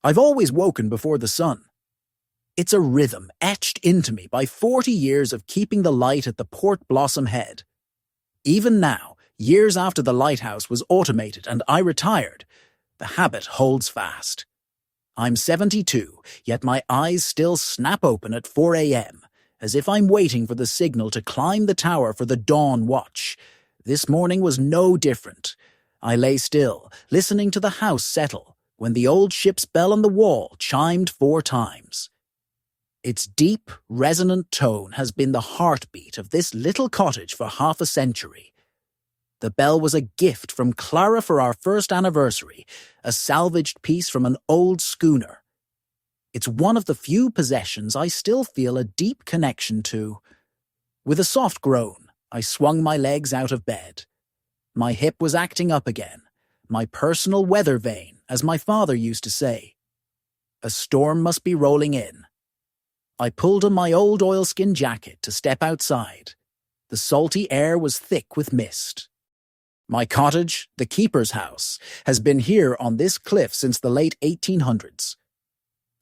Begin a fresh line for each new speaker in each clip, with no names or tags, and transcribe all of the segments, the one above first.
I've always woken before the sun. It's a rhythm etched into me by 40 years of keeping the light at the Port Blossom Head. Even now, years after the lighthouse was automated and I retired, the habit holds fast. I'm 72, yet my eyes still snap open at 4 a.m., as if I'm waiting for the signal to climb the tower for the dawn watch. This morning was no different. I lay still, listening to the house settle, when the old ship's bell on the wall chimed 4 times. Its deep, resonant tone has been the heartbeat of this little cottage for half a century. The bell was a gift from Clara for our first anniversary, a salvaged piece from an old schooner. It's one of the few possessions I still feel a deep connection to. With a soft groan, I swung my legs out of bed. My hip was acting up again, my personal weather vane, as my father used to say. A storm must be rolling in. I pulled on my old oilskin jacket to step outside. The salty air was thick with mist. My cottage, the keeper's house, has been here on this cliff since the late 1800s.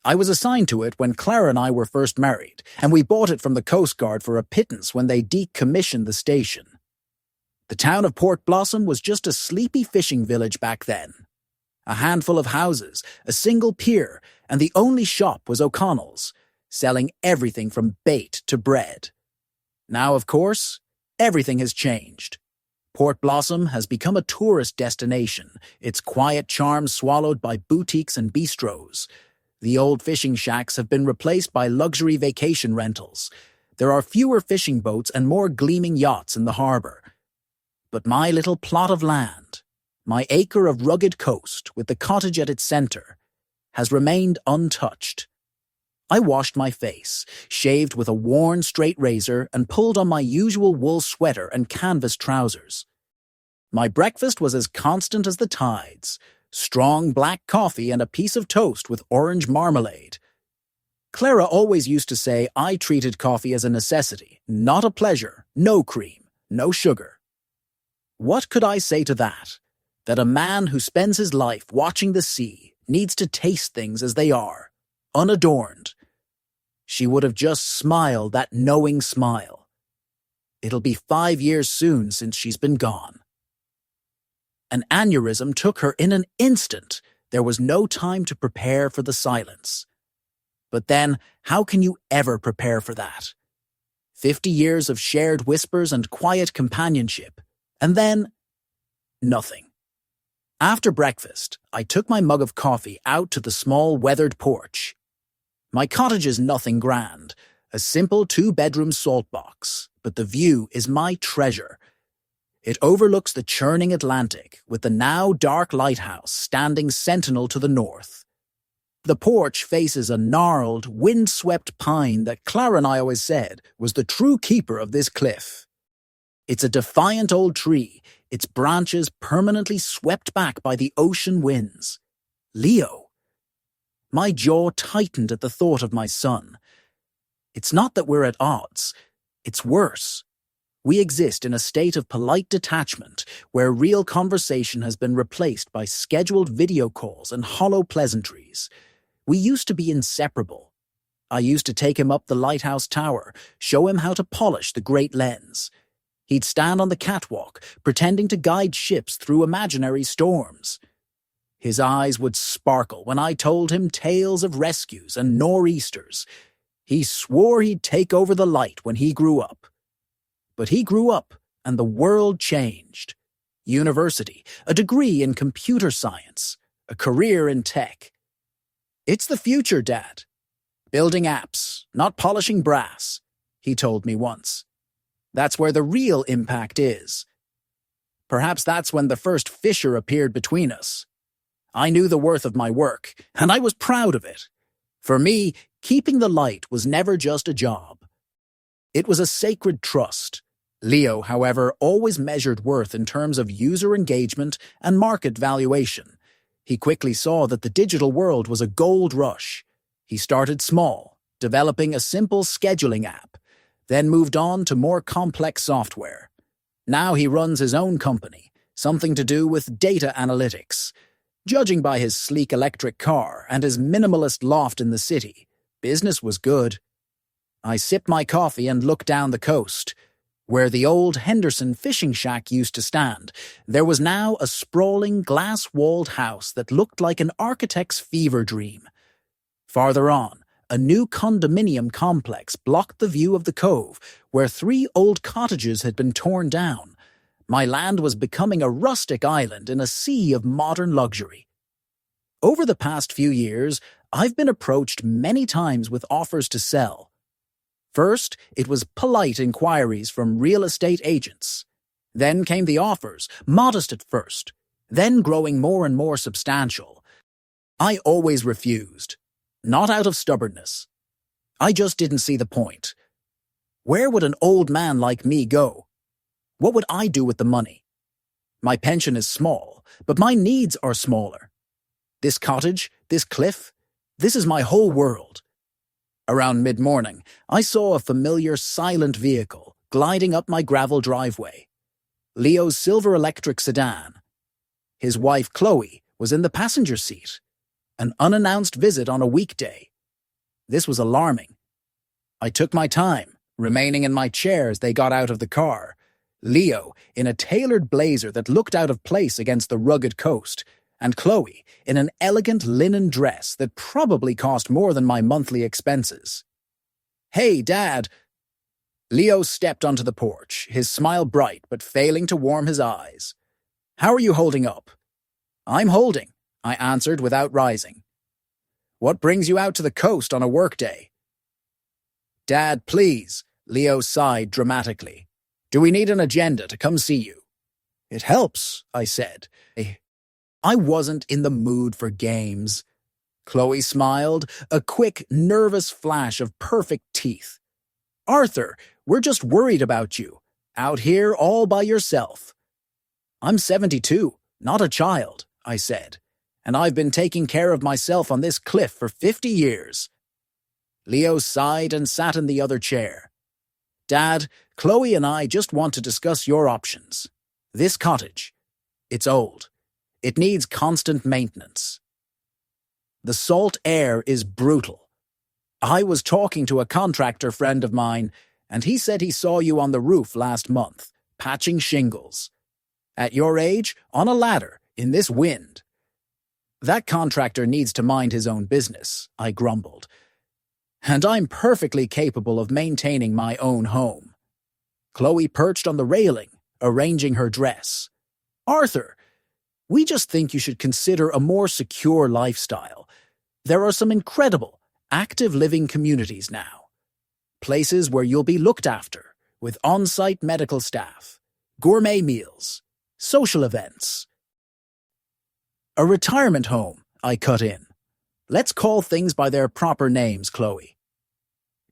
I was assigned to it when Clara and I were first married, and we bought it from the Coast Guard for a pittance when they decommissioned the station. The town of Port Blossom was just a sleepy fishing village back then. A handful of houses, a single pier, and the only shop was O'Connell's, selling everything from bait to bread. Now, of course, everything has changed. Port Blossom has become a tourist destination, its quiet charm swallowed by boutiques and bistros. The old fishing shacks have been replaced by luxury vacation rentals. There are fewer fishing boats and more gleaming yachts in the harbor. But my little plot of land, my acre of rugged coast with the cottage at its center, has remained untouched. I washed my face, shaved with a worn straight razor, and pulled on my usual wool sweater and canvas trousers. My breakfast was as constant as the tides. Strong black coffee and a piece of toast with orange marmalade. Clara always used to say I treated coffee as a necessity, not a pleasure, no cream, no sugar. What could I say to that? That a man who spends his life watching the sea needs to taste things as they are, unadorned. She would have just smiled that knowing smile. It'll be 5 years soon since she's been gone. An aneurysm took her in an instant. There was no time to prepare for the silence. But then, how can you ever prepare for that? 50 years of shared whispers and quiet companionship, and then nothing. After breakfast, I took my mug of coffee out to the small weathered porch. My cottage is nothing grand, a simple 2-bedroom salt box, but the view is my treasure. It overlooks the churning Atlantic, with the now dark lighthouse standing sentinel to the north. The porch faces a gnarled, wind-swept pine that Clara and I always said was the true keeper of this cliff. It's a defiant old tree, its branches permanently swept back by the ocean winds. Leo. My jaw tightened at the thought of my son. It's not that we're at odds. It's worse. We exist in a state of polite detachment where real conversation has been replaced by scheduled video calls and hollow pleasantries. We used to be inseparable. I used to take him up the lighthouse tower, show him how to polish the great lens. He'd stand on the catwalk, pretending to guide ships through imaginary storms. His eyes would sparkle when I told him tales of rescues and nor'easters. He swore he'd take over the light when he grew up. But he grew up, and the world changed. University, a degree in computer science, a career in tech. It's the future, Dad. Building apps, not polishing brass, he told me once. That's where the real impact is. Perhaps that's when the first fissure appeared between us. I knew the worth of my work, and I was proud of it. For me, keeping the light was never just a job. It was a sacred trust. Leo, however, always measured worth in terms of user engagement and market valuation. He quickly saw that the digital world was a gold rush. He started small, developing a simple scheduling app, then moved on to more complex software. Now he runs his own company, something to do with data analytics. Judging by his sleek electric car and his minimalist loft in the city, business was good. I sipped my coffee and looked down the coast. Where the old Henderson fishing shack used to stand, there was now a sprawling glass-walled house that looked like an architect's fever dream. Farther on, a new condominium complex blocked the view of the cove, where 3 old cottages had been torn down. My land was becoming a rustic island in a sea of modern luxury. Over the past few years, I've been approached many times with offers to sell. First, it was polite inquiries from real estate agents. Then came the offers, modest at first, then growing more and more substantial. I always refused, not out of stubbornness. I just didn't see the point. Where would an old man like me go? What would I do with the money? My pension is small, but my needs are smaller. This cottage, this cliff, this is my whole world. Around mid-morning, I saw a familiar silent vehicle gliding up my gravel driveway. Leo's silver electric sedan. His wife Chloe was in the passenger seat. An unannounced visit on a weekday. This was alarming. I took my time, remaining in my chair as they got out of the car. Leo in a tailored blazer that looked out of place against the rugged coast, and Chloe in an elegant linen dress that probably cost more than my monthly expenses. "Hey, Dad!" Leo stepped onto the porch, his smile bright but failing to warm his eyes. "How are you holding up?" "I'm holding," I answered without rising. "What brings you out to the coast on a workday?" "Dad, please," Leo sighed dramatically. "Do we need an agenda to come see you?" "It helps," I said. I wasn't in the mood for games. Chloe smiled, a quick, nervous flash of perfect teeth. "Arthur, we're just worried about you. Out here all by yourself." "I'm 72, not a child," I said, "and I've been taking care of myself on this cliff for 50 years. Leo sighed and sat in the other chair. "Dad, Chloe and I just want to discuss your options. This cottage. It's old. It needs constant maintenance. The salt air is brutal. I was talking to a contractor friend of mine, and he said he saw you on the roof last month, patching shingles. At your age, on a ladder, in this wind." "That contractor needs to mind his own business," I grumbled. "And I'm perfectly capable of maintaining my own home." Chloe perched on the railing, arranging her dress. "Arthur, we just think you should consider a more secure lifestyle. There are some incredible, active living communities now. Places where you'll be looked after, with on-site medical staff, gourmet meals, social events." "A retirement home," I cut in. "Let's call things by their proper names, Chloe."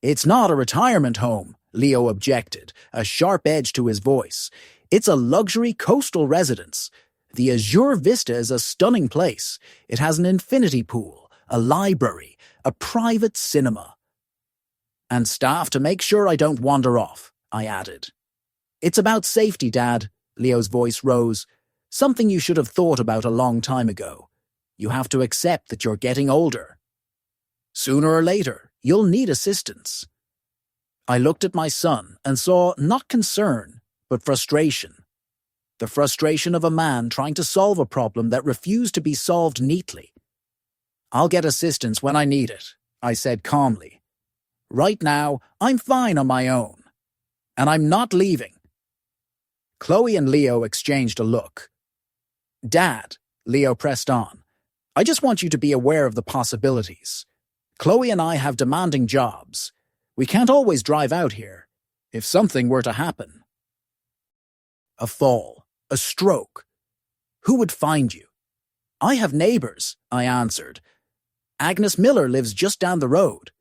"It's not a retirement home," Leo objected, a sharp edge to his voice. "It's a luxury coastal residence. The Azure Vista is a stunning place. It has an infinity pool, a library, a private cinema. And staff to make sure I don't wander off," I added. "It's about safety, Dad," Leo's voice rose. "Something you should have thought about a long time ago. You have to accept that you're getting older. Sooner or later, you'll need assistance." I looked at my son and saw not concern, but frustration. The frustration of a man trying to solve a problem that refused to be solved neatly. "I'll get assistance when I need it," I said calmly. "Right now, I'm fine on my own. And I'm not leaving." Chloe and Leo exchanged a look. "Dad," Leo pressed on, "I just want you to be aware of the possibilities. Chloe and I have demanding jobs. We can't always drive out here. If something were to happen. A fall, a stroke. Who would find you?" "I have neighbors," I answered. "Agnes Miller lives just down the road.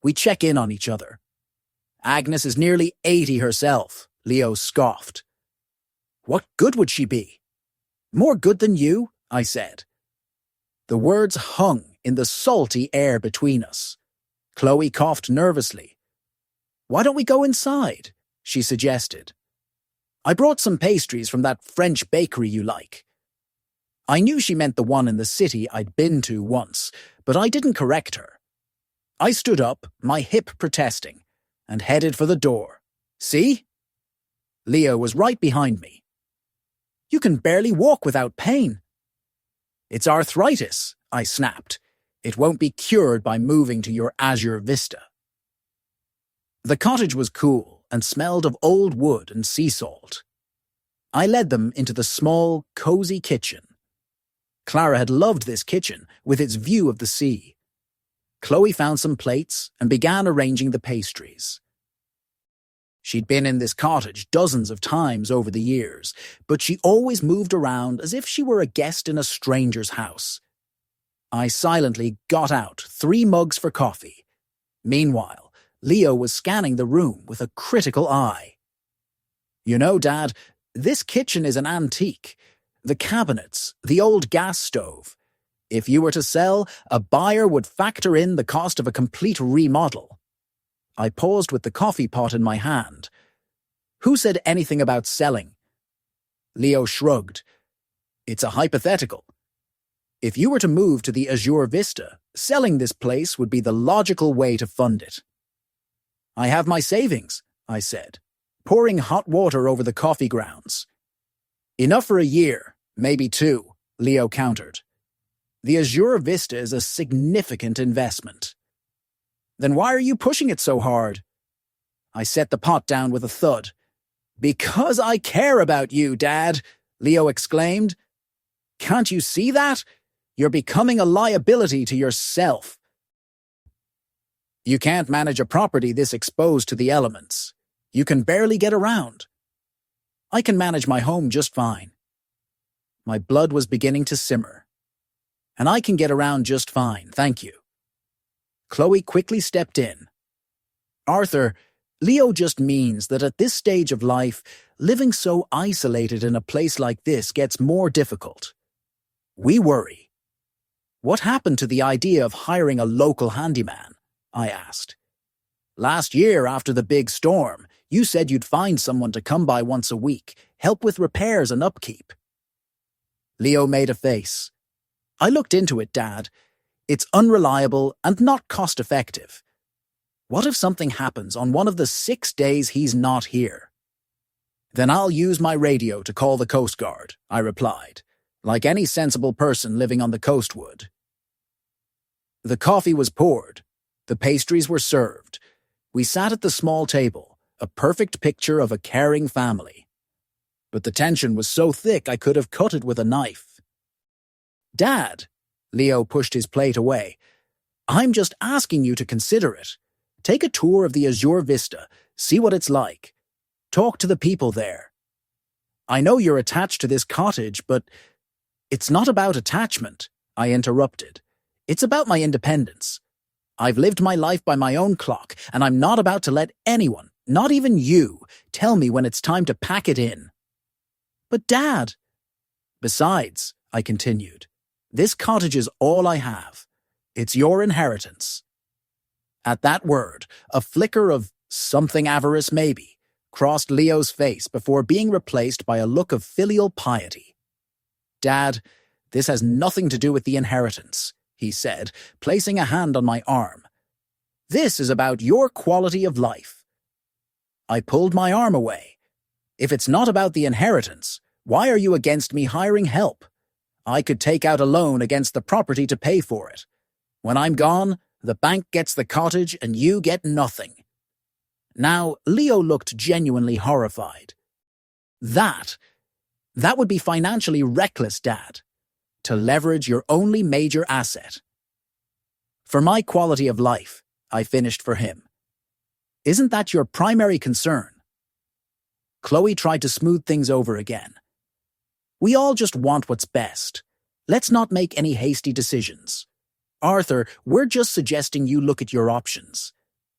We check in on each other." "Agnes is nearly 80 herself," Leo scoffed. "What good would she be?" "More good than you," I said. The words hung in the salty air between us. Chloe coughed nervously. "Why don't we go inside?" she suggested. "I brought some pastries from that French bakery you like." I knew she meant the one in the city I'd been to once, but I didn't correct her. I stood up, my hip protesting, and headed for the door. See? Leo was right behind me. You can barely walk without pain. It's arthritis, I snapped. It won't be cured by moving to your azure vista. The cottage was cool and smelled of old wood and sea salt. I led them into the small, cozy kitchen. Clara had loved this kitchen with its view of the sea. Chloe found some plates and began arranging the pastries. She'd been in this cottage dozens of times over the years, but she always moved around as if she were a guest in a stranger's house. I silently got out 3 mugs for coffee. Meanwhile, Leo was scanning the room with a critical eye. You know, Dad, this kitchen is an antique. The cabinets, the old gas stove. If you were to sell, a buyer would factor in the cost of a complete remodel. I paused with the coffee pot in my hand. Who said anything about selling? Leo shrugged. It's a hypothetical. If you were to move to the Azure Vista, selling this place would be the logical way to fund it. I have my savings, I said, pouring hot water over the coffee grounds. Enough for a year, maybe 2, Leo countered. The Azure Vista is a significant investment. Then why are you pushing it so hard? I set the pot down with a thud. Because I care about you, Dad, Leo exclaimed. Can't you see that? You're becoming a liability to yourself. You can't manage a property this exposed to the elements. You can barely get around. I can manage my home just fine. My blood was beginning to simmer. And I can get around just fine, thank you. Chloe quickly stepped in. Arthur, Leo just means that at this stage of life, living so isolated in a place like this gets more difficult. We worry. What happened to the idea of hiring a local handyman? I asked. Last year, after the big storm, you said you'd find someone to come by once a week, help with repairs and upkeep. Leo made a face. I looked into it, Dad. It's unreliable and not cost-effective. What if something happens on one of the 6 days he's not here? Then I'll use my radio to call the Coast Guard, I replied, like any sensible person living on the coast would. The coffee was poured. The pastries were served. We sat at the small table, a perfect picture of a caring family. But the tension was so thick I could have cut it with a knife. Dad, Leo pushed his plate away, I'm just asking you to consider it. Take a tour of the Azure Vista, see what it's like. Talk to the people there. I know you're attached to this cottage, but it's not about attachment, I interrupted. It's about my independence. I've lived my life by my own clock, and I'm not about to let anyone, not even you, tell me when it's time to pack it in. But Dad... Besides, I continued, this cottage is all I have. It's your inheritance. At that word, a flicker of something avarice maybe crossed Leo's face before being replaced by a look of filial piety. Dad, this has nothing to do with the inheritance, he said, placing a hand on my arm. This is about your quality of life. I pulled my arm away. If it's not about the inheritance, why are you against me hiring help? I could take out a loan against the property to pay for it. When I'm gone, the bank gets the cottage and you get nothing. Now, Leo looked genuinely horrified. That would be financially reckless, Dad. To leverage your only major asset. For my quality of life, I finished for him. Isn't that your primary concern? Chloe tried to smooth things over again. We all just want what's best. Let's not make any hasty decisions. Arthur, we're just suggesting you look at your options.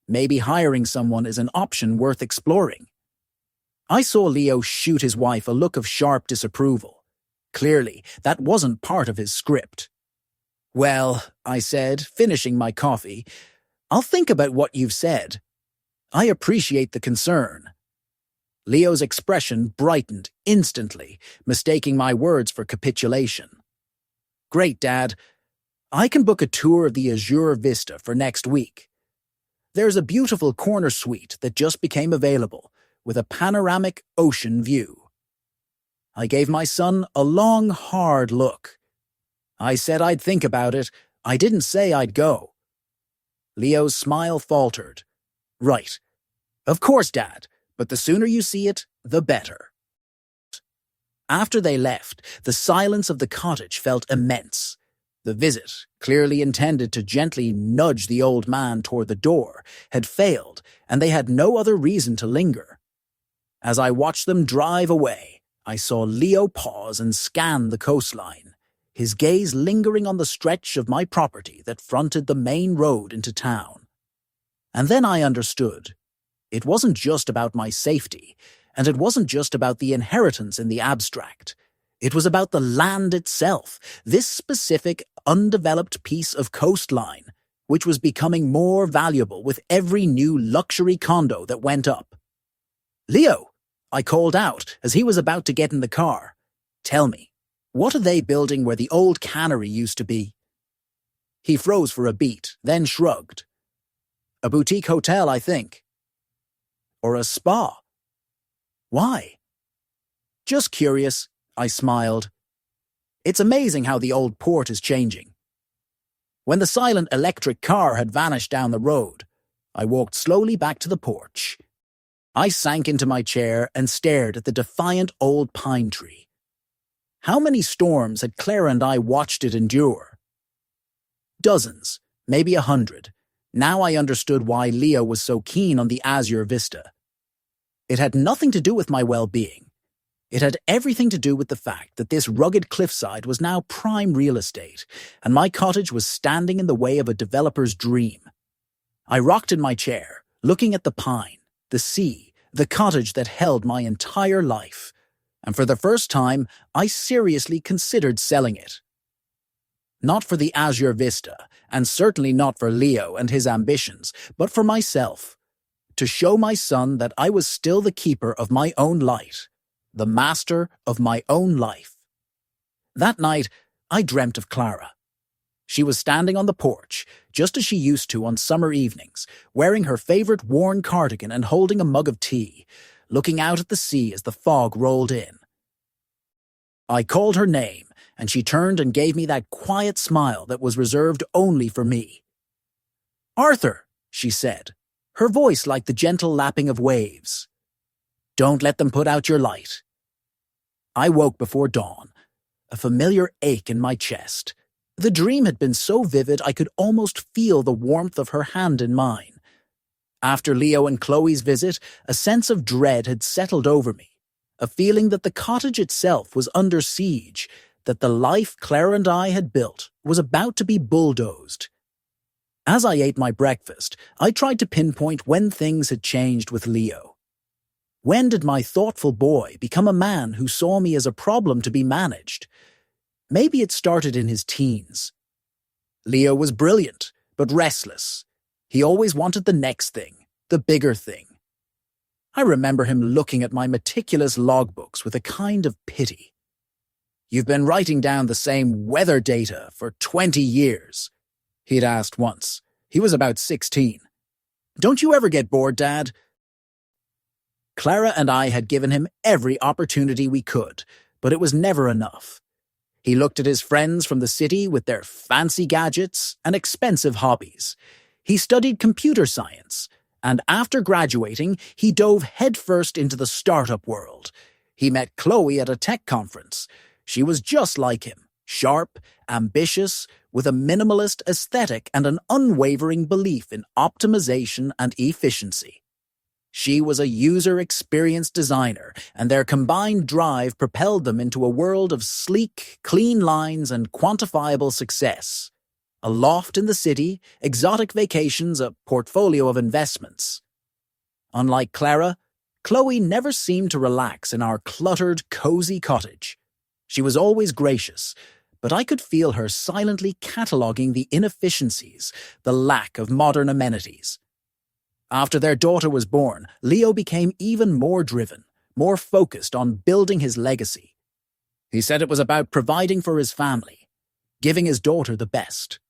Maybe hiring someone is an option worth exploring. I saw Leo shoot his wife a look of sharp disapproval. Clearly, that wasn't part of his script. Well, I said, finishing my coffee, I'll think about what you've said. I appreciate the concern. Leo's expression brightened instantly, mistaking my words for capitulation. Great, Dad. I can book a tour of the Azure Vista for next week. There's a beautiful corner suite that just became available, with a panoramic ocean view. I gave my son a long, hard look. I said I'd think about it. I didn't say I'd go. Leo's smile faltered. Right. Of course, Dad, but the sooner you see it, the better. After they left, the silence of the cottage felt immense. The visit, clearly intended to gently nudge the old man toward the door, had failed, and they had no other reason to linger. As I watched them drive away, I saw Leo pause and scan the coastline, his gaze lingering on the stretch of my property that fronted the main road into town. And then I understood. It wasn't just about my safety, and it wasn't just about the inheritance in the abstract. It was about the land itself, this specific, undeveloped piece of coastline, which was becoming more valuable with every new luxury condo that went up. Leo, I called out as he was about to get in the car. Tell me, what are they building where the old cannery used to be? He froze for a beat, then shrugged. A boutique hotel, I think. Or a spa. Why? Just curious, I smiled. It's amazing how the old port is changing. When the silent electric car had vanished down the road, I walked slowly back to the porch. I sank into my chair and stared at the defiant old pine tree. How many storms had Clara and I watched it endure? Dozens, maybe 100. Now I understood why Leo was so keen on the Azure Vista. It had nothing to do with my well-being. It had everything to do with the fact that this rugged cliffside was now prime real estate, and my cottage was standing in the way of a developer's dream. I rocked in my chair, looking at the pine, the sea, the cottage that held my entire life, and for the first time, I seriously considered selling it. Not for the Azure Vista, and certainly not for Leo and his ambitions, but for myself. To show my son that I was still the keeper of my own light, the master of my own life. That night, I dreamt of Clara. She was standing on the porch, just as she used to on summer evenings, wearing her favorite worn cardigan and holding a mug of tea, looking out at the sea as the fog rolled in. I called her name, and she turned and gave me that quiet smile that was reserved only for me. "Arthur," she said, her voice like the gentle lapping of waves. "Don't let them put out your light." I woke before dawn, a familiar ache in my chest. The dream had been so vivid I could almost feel the warmth of her hand in mine. After Leo and Chloe's visit, a sense of dread had settled over me, a feeling that the cottage itself was under siege, that the life Clara and I had built was about to be bulldozed. As I ate my breakfast, I tried to pinpoint when things had changed with Leo. When did my thoughtful boy become a man who saw me as a problem to be managed? Maybe it started in his teens. Leo was brilliant, but restless. He always wanted the next thing, the bigger thing. I remember him looking at my meticulous logbooks with a kind of pity. "You've been writing down the same weather data for 20 years, he'd asked once. He was about 16. "Don't you ever get bored, Dad?" Clara and I had given him every opportunity we could, but it was never enough. He looked at his friends from the city with their fancy gadgets and expensive hobbies. He studied computer science, and after graduating, he dove headfirst into the startup world. He met Chloe at a tech conference. She was just like him, sharp, ambitious, with a minimalist aesthetic and an unwavering belief in optimization and efficiency. She was a user experience designer, and their combined drive propelled them into a world of sleek, clean lines and quantifiable success. A loft in the city, exotic vacations, a portfolio of investments. Unlike Clara, Chloe never seemed to relax in our cluttered, cozy cottage. She was always gracious, but I could feel her silently cataloguing the inefficiencies, the lack of modern amenities. After their daughter was born, Leo became even more driven, more focused on building his legacy. He said it was about providing for his family, giving his daughter the best.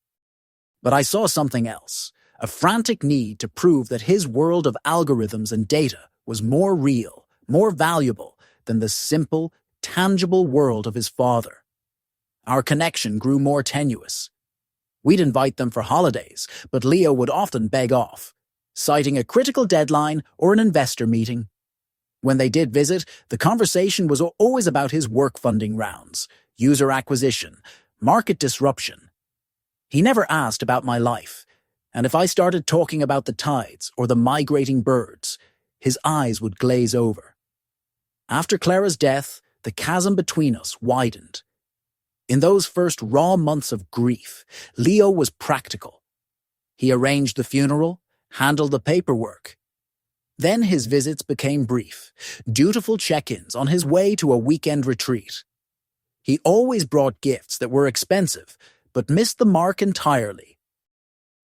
But I saw something else, a frantic need to prove that his world of algorithms and data was more real, more valuable than the simple, tangible world of his father. Our connection grew more tenuous. We'd invite them for holidays, but Leo would often beg off, citing a critical deadline or an investor meeting. When they did visit, the conversation was always about his work funding rounds, user acquisition, market disruption. He never asked about my life, and if I started talking about the tides or the migrating birds, his eyes would glaze over. After Clara's death, the chasm between us widened. In those first raw months of grief, Leo was practical. He arranged the funeral, handled the paperwork. Then his visits became brief, dutiful check-ins on his way to a weekend retreat. He always brought gifts that were expensive, but missed the mark entirely.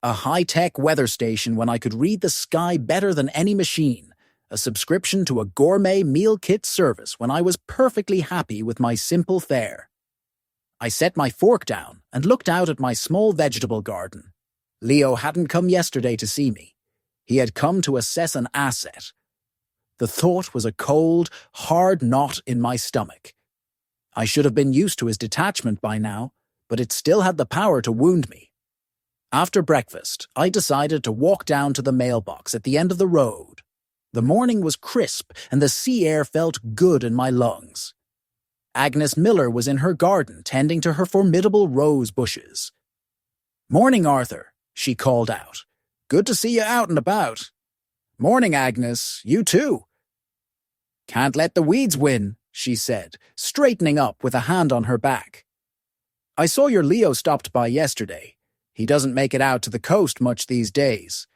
A high-tech weather station when I could read the sky better than any machine, a subscription to a gourmet meal kit service when I was perfectly happy with my simple fare. I set my fork down and looked out at my small vegetable garden. Leo hadn't come yesterday to see me. He had come to assess an asset. The thought was a cold, hard knot in my stomach. I should have been used to his detachment by now, but it still had the power to wound me. After breakfast, I decided to walk down to the mailbox at the end of the road. The morning was crisp and the sea air felt good in my lungs. Agnes Miller was in her garden tending to her formidable rose bushes. "Morning, Arthur," she called out. "Good to see you out and about." "Morning, Agnes. You too." "Can't let the weeds win," she said, straightening up with a hand on her back. "I saw your Leo stopped by yesterday. He doesn't make it out to the coast much these days."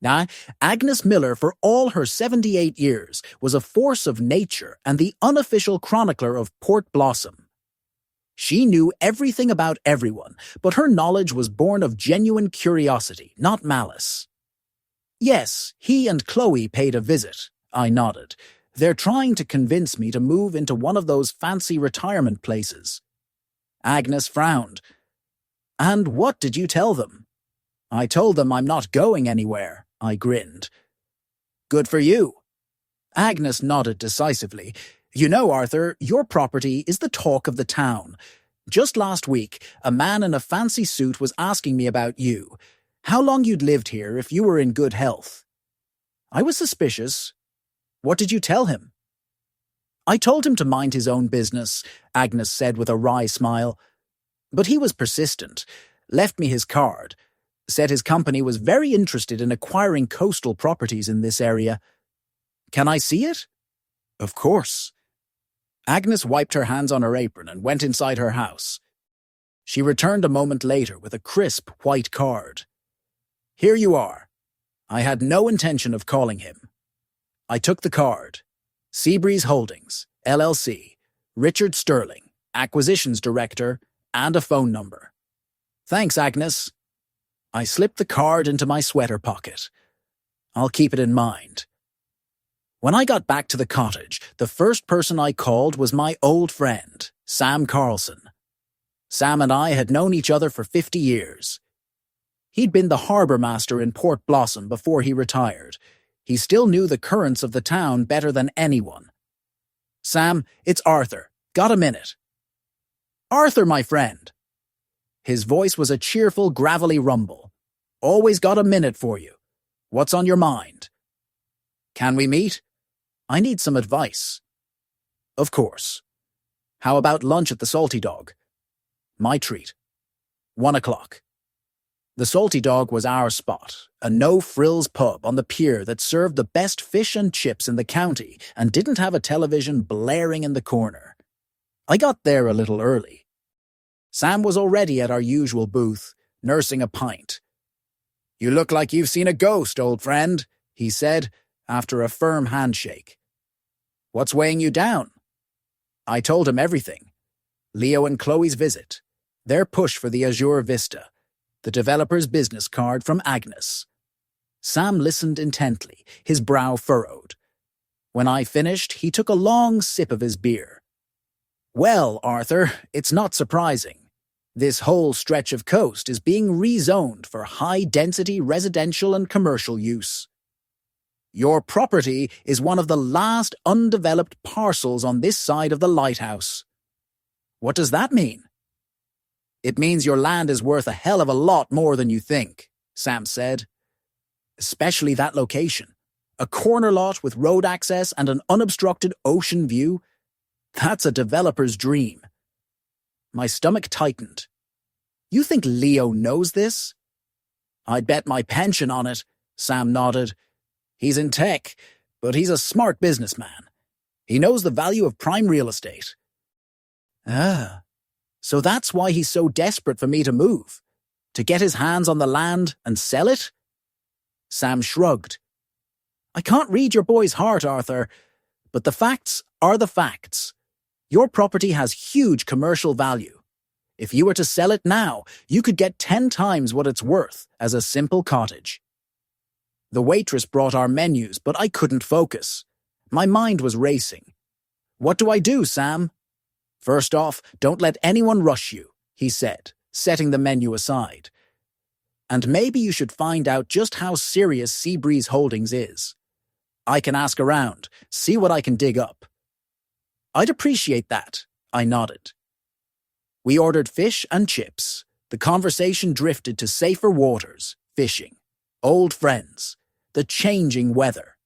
Now, Agnes Miller, for all her 78 years, was a force of nature and the unofficial chronicler of Port Blossom. She knew everything about everyone, but her knowledge was born of genuine curiosity, not malice. "Yes, he and Chloe paid a visit," I nodded. "They're trying to convince me to move into one of those fancy retirement places." Agnes frowned. "And what did you tell them?" "I told them I'm not going anywhere," I grinned. "Good for you." Agnes nodded decisively. "You know, Arthur, your property is the talk of the town. Just last week, a man in a fancy suit was asking me about you, how long you'd lived here if you were in good health." I was suspicious. "What did you tell him?" "I told him to mind his own business," Agnes said with a wry smile. "But he was persistent, left me his card, said his company was very interested in acquiring coastal properties in this area." "Can I see it?" "Of course." Agnes wiped her hands on her apron and went inside her house. She returned a moment later with a crisp white card. "Here you are. I had no intention of calling him." I took the card. Seabreeze Holdings, LLC, Richard Sterling, Acquisitions Director, and a phone number. "Thanks, Agnes." I slipped the card into my sweater pocket. I'll keep it in mind. When I got back to the cottage, the first person I called was my old friend, Sam Carlson. Sam and I had known each other for 50 years. He'd been the harbour master in Port Blossom before he retired. He still knew the currents of the town better than anyone. "Sam, it's Arthur. Got a minute?" "Arthur, my friend." His voice was a cheerful, gravelly rumble. "Always got a minute for you. What's on your mind?" "Can we meet? I need some advice." "Of course. How about lunch at the Salty Dog?" My treat. 1 o'clock. The Salty Dog was our spot, a no-frills pub on the pier that served the best fish and chips in the county and didn't have a television blaring in the corner. I got there a little early. Sam was already at our usual booth, nursing a pint. "You look like you've seen a ghost, old friend," he said, after a firm handshake. "What's weighing you down?" I told him everything. Leo and Chloe's visit, their push for the Azure Vista, the developer's business card from Agnes. Sam listened intently, his brow furrowed. When I finished, he took a long sip of his beer. "Well, Arthur, it's not surprising. This whole stretch of coast is being rezoned for high-density residential and commercial use. Your property is one of the last undeveloped parcels on this side of the lighthouse. What does that mean? It means your land is worth a hell of a lot more than you think, Sam said. Especially that location. A corner lot with road access and an unobstructed ocean view. That's a developer's dream. My stomach tightened. You think Leo knows this? I'd bet my pension on it, Sam nodded. He's in tech, but he's a smart businessman. He knows the value of prime real estate. Ah, so that's why he's so desperate for me to move. To get his hands on the land and sell it? Sam shrugged. I can't read your boy's heart, Arthur, but the facts are the facts. Your property has huge commercial value. If you were to sell it now, you could get 10 times what it's worth as a simple cottage. The waitress brought our menus, but I couldn't focus. My mind was racing. What do I do, Sam? First off, don't let anyone rush you, he said, setting the menu aside. And maybe you should find out just how serious Seabreeze Holdings is. I can ask around, see what I can dig up. I'd appreciate that, I nodded. We ordered fish and chips. The conversation drifted to safer waters, fishing, old friends, the changing weather.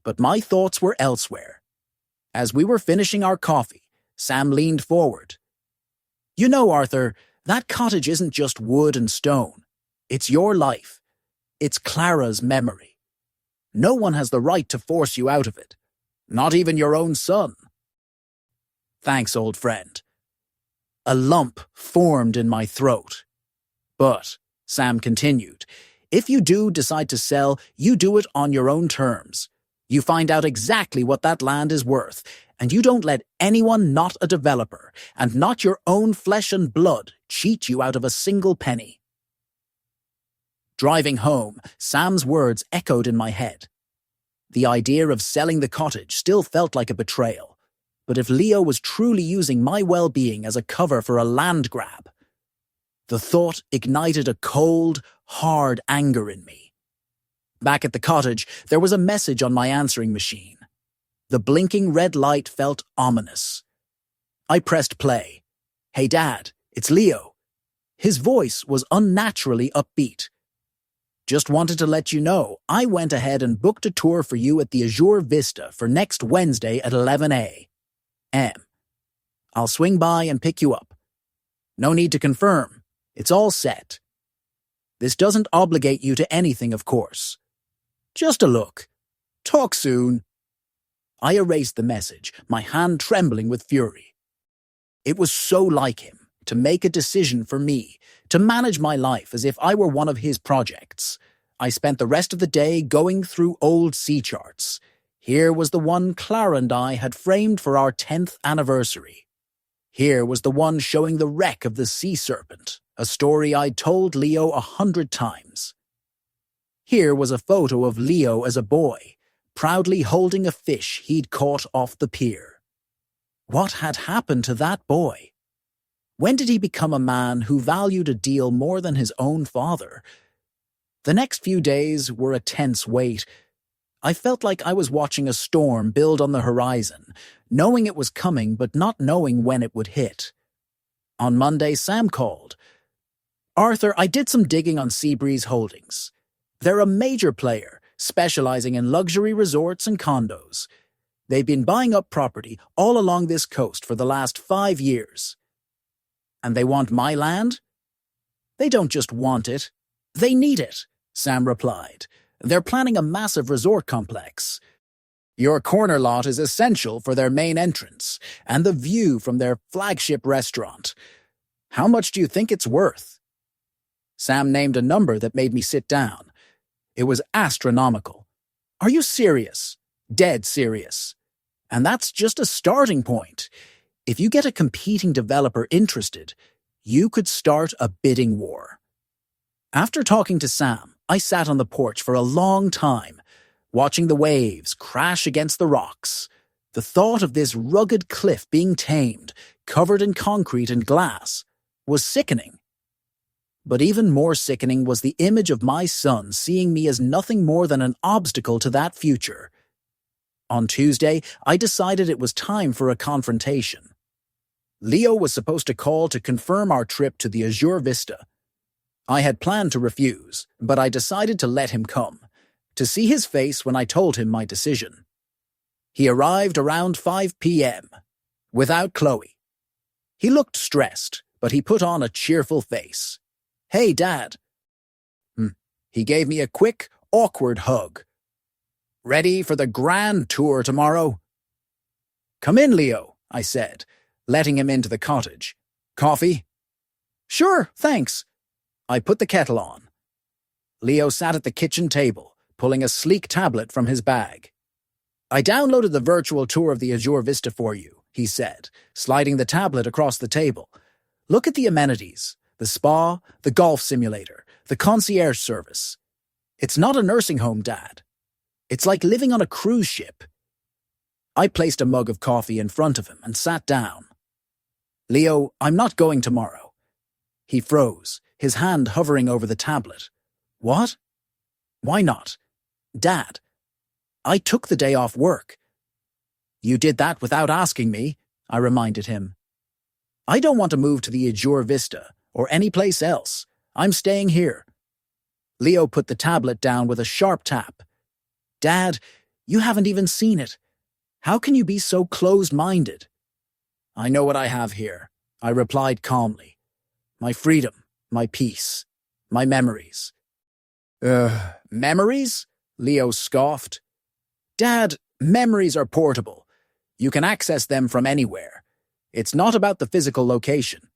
But my thoughts were elsewhere. As we were finishing our coffee, Sam leaned forward. You know, Arthur, that cottage isn't just wood and stone. It's your life. It's Clara's memory. No one has the right to force you out of it. Not even your own son. Thanks, old friend. A lump formed in my throat. But, Sam continued, if you do decide to sell, you do it on your own terms. You find out exactly what that land is worth, and you don't let anyone not a developer, and not your own flesh and blood, cheat you out of a single penny. Driving home, Sam's words echoed in my head. The idea of selling the cottage still felt like a betrayal. But if Leo was truly using my well-being as a cover for a land grab, the thought ignited a cold, hard anger in me. Back at the cottage, there was a message on my answering machine. The blinking red light felt ominous. I pressed play. Hey, Dad, it's Leo. His voice was unnaturally upbeat. Just wanted to let you know, I went ahead and booked a tour for you at the Azure Vista for next Wednesday at 11 a.m. I'll swing by and pick you up. No need to confirm. It's all set. This doesn't obligate you to anything, of course. Just a look. Talk soon. I erased the message, my hand trembling with fury. It was so like him, to make a decision for me, to manage my life as if I were one of his projects. I spent the rest of the day going through old sea charts. Here was the one Clara and I had framed for our 10th anniversary. Here was the one showing the wreck of the sea serpent, a story I'd told Leo 100 times. Here was a photo of Leo as a boy, proudly holding a fish he'd caught off the pier. What had happened to that boy? When did he become a man who valued a deal more than his own father? The next few days were a tense wait. I felt like I was watching a storm build on the horizon, knowing it was coming but not knowing when it would hit. On Monday, Sam called. Arthur, I did some digging on Seabreeze Holdings. They're a major player, specializing in luxury resorts and condos. They've been buying up property all along this coast for the last 5 years. And they want my land? They don't just want it. They need it, Sam replied. They're planning a massive resort complex. Your corner lot is essential for their main entrance and the view from their flagship restaurant. How much do you think it's worth? Sam named a number that made me sit down. It was astronomical. Are you serious? Dead serious. And that's just a starting point. If you get a competing developer interested, you could start a bidding war. After talking to Sam, I sat on the porch for a long time, watching the waves crash against the rocks. The thought of this rugged cliff being tamed, covered in concrete and glass, was sickening. But even more sickening was the image of my son seeing me as nothing more than an obstacle to that future. On Tuesday, I decided it was time for a confrontation. Leo was supposed to call to confirm our trip to the Azure Vista. I had planned to refuse, but I decided to let him come, to see his face when I told him my decision. He arrived around 5 p.m., without Chloe. He looked stressed, but he put on a cheerful face. "Hey, Dad." He gave me a quick, awkward hug. "Ready for the grand tour tomorrow?" "Come in, Leo," I said, letting him into the cottage. "Coffee?" "Sure, thanks." I put the kettle on. Leo sat at the kitchen table, pulling a sleek tablet from his bag. "I downloaded the virtual tour of the Azure Vista for you," he said, sliding the tablet across the table. "Look at the amenities. The spa, the golf simulator, the concierge service. It's not a nursing home, Dad. It's like living on a cruise ship." I placed a mug of coffee in front of him and sat down. "Leo, I'm not going tomorrow." He froze, his hand hovering over the tablet. "What? Why not?" "Dad, I took the day off work." "You did that without asking me," I reminded him. "I don't want to move to the Azure Vista or any place else. I'm staying here." Leo put the tablet down with a sharp tap. "Dad, you haven't even seen it. How can you be so closed-minded?" "I know what I have here," I replied calmly. "My freedom, my peace, my memories." Memories?" Leo scoffed. "Dad, memories are portable. You can access them from anywhere. It's not about the physical location."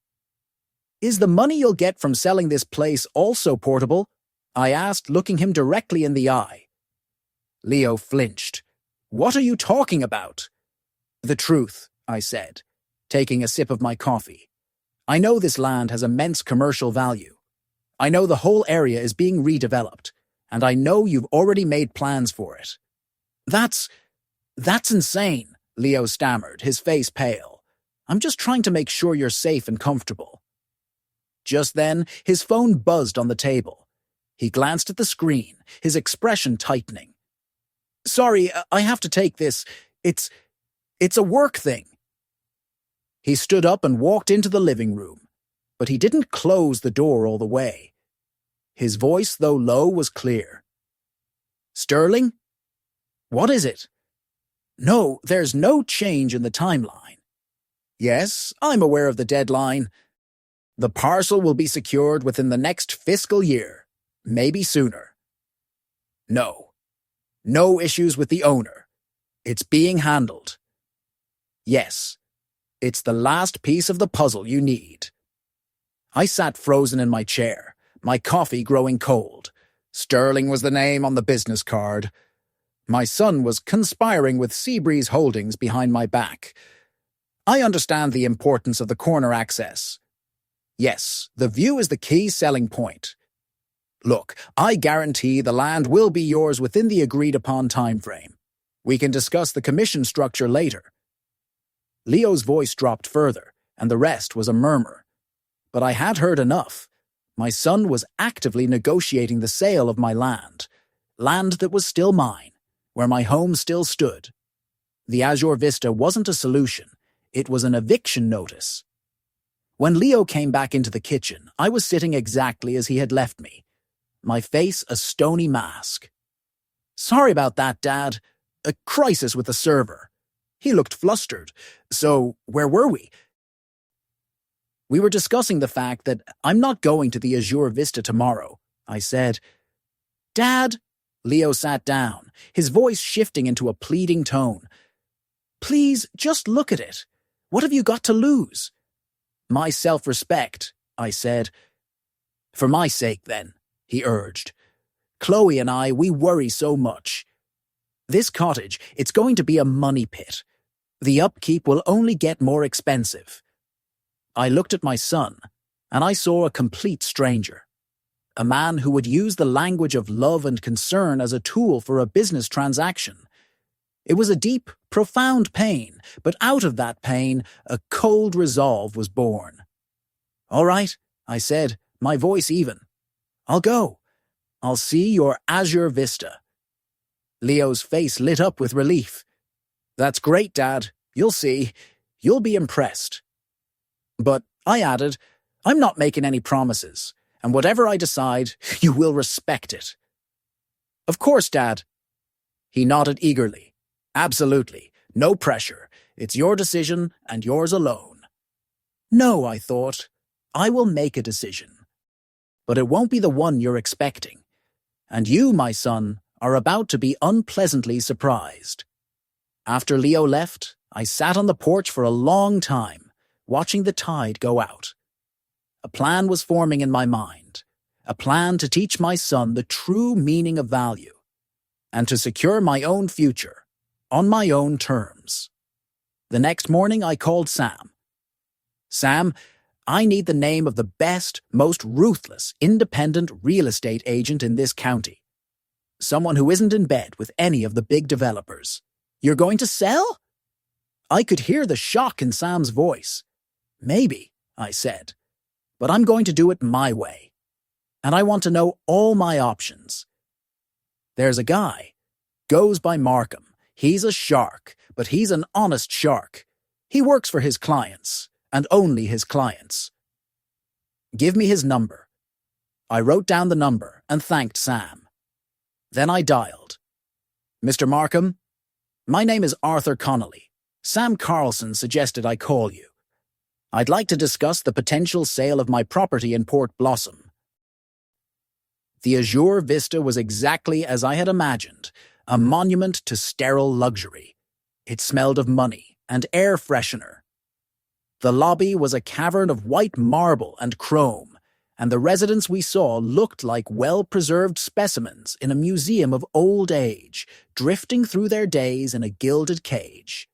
"Is the money you'll get from selling this place also portable?" I asked, looking him directly in the eye. Leo flinched. "What are you talking about?" "The truth," I said, taking a sip of my coffee. "I know this land has immense commercial value. I know the whole area is being redeveloped, and I know you've already made plans for it." That's insane," Leo stammered, his face pale. "I'm just trying to make sure you're safe and comfortable." Just then, his phone buzzed on the table. He glanced at the screen, his expression tightening. "Sorry, I have to take this. It's a work thing." He stood up and walked into the living room, but he didn't close the door all the way. His voice, though low, was clear. "Sterling? What is it?" "No, there's no change in the timeline." "Yes, I'm aware of the deadline. The parcel will be secured within the next fiscal year, maybe sooner." "No. No issues with the owner. It's being handled." "Yes. It's the last piece of the puzzle you need." I sat frozen in my chair, my coffee growing cold. Sterling was the name on the business card. My son was conspiring with Seabreeze Holdings behind my back. I understand the importance of the corner access. Yes, the view is the key selling point. Look, I guarantee the land will be yours within the agreed-upon timeframe. We can discuss the commission structure later. Leo's voice dropped further, and the rest was a murmur. But I had heard enough. My son was actively negotiating the sale of my land that was still mine, where my home still stood. The Azure Vista wasn't a solution, it was an eviction notice. When Leo came back into the kitchen, I was sitting exactly as he had left me, my face a stony mask. "Sorry about that, Dad. A crisis with the server." He looked flustered. "So, where were we?" "We were discussing the fact that I'm not going to the Azure Vista tomorrow," I said. "Dad?" Leo sat down, his voice shifting into a pleading tone. "Please, just look at it. What have you got to lose?" "My self-respect," I said. "For my sake, then," he urged. "Chloe and I, we worry so much. This cottage, it's going to be a money pit. The upkeep will only get more expensive." I looked at my son, and I saw a complete stranger. A man who would use the language of love and concern as a tool for a business transaction. It was a deep, profound pain, but out of that pain, a cold resolve was born. All right, I said, my voice even. I'll go. I'll see your azure vista. Leo's face lit up with relief. That's great, Dad. You'll see. You'll be impressed. But, I added, I'm not making any promises, and whatever I decide, you will respect it. Of course, Dad. He nodded eagerly. Absolutely. No pressure. It's your decision and yours alone. No, I thought. I will make a decision. But it won't be the one you're expecting. And you, my son, are about to be unpleasantly surprised. After Leo left, I sat on the porch for a long time, watching the tide go out. A plan was forming in my mind, a plan to teach my son the true meaning of value, and to secure my own future, on my own terms. The next morning I called Sam. Sam, I need the name of the best, most ruthless, independent real estate agent in this county. Someone who isn't in bed with any of the big developers. You're going to sell? I could hear the shock in Sam's voice. Maybe, I said, but I'm going to do it my way. And I want to know all my options. There's a guy. Goes by Markham. He's a shark, but he's an honest shark. He works for his clients, and only his clients. Give me his number. I wrote down the number and thanked Sam. Then I dialed. Mr. Markham, my name is Arthur Connolly. Sam Carlson suggested I call you. I'd like to discuss the potential sale of my property in Port Blossom. The azure vista was exactly as I had imagined, a monument to sterile luxury. It smelled of money and air freshener. The lobby was a cavern of white marble and chrome, and the residents we saw looked like well-preserved specimens in a museum of old age, drifting through their days in a gilded cage.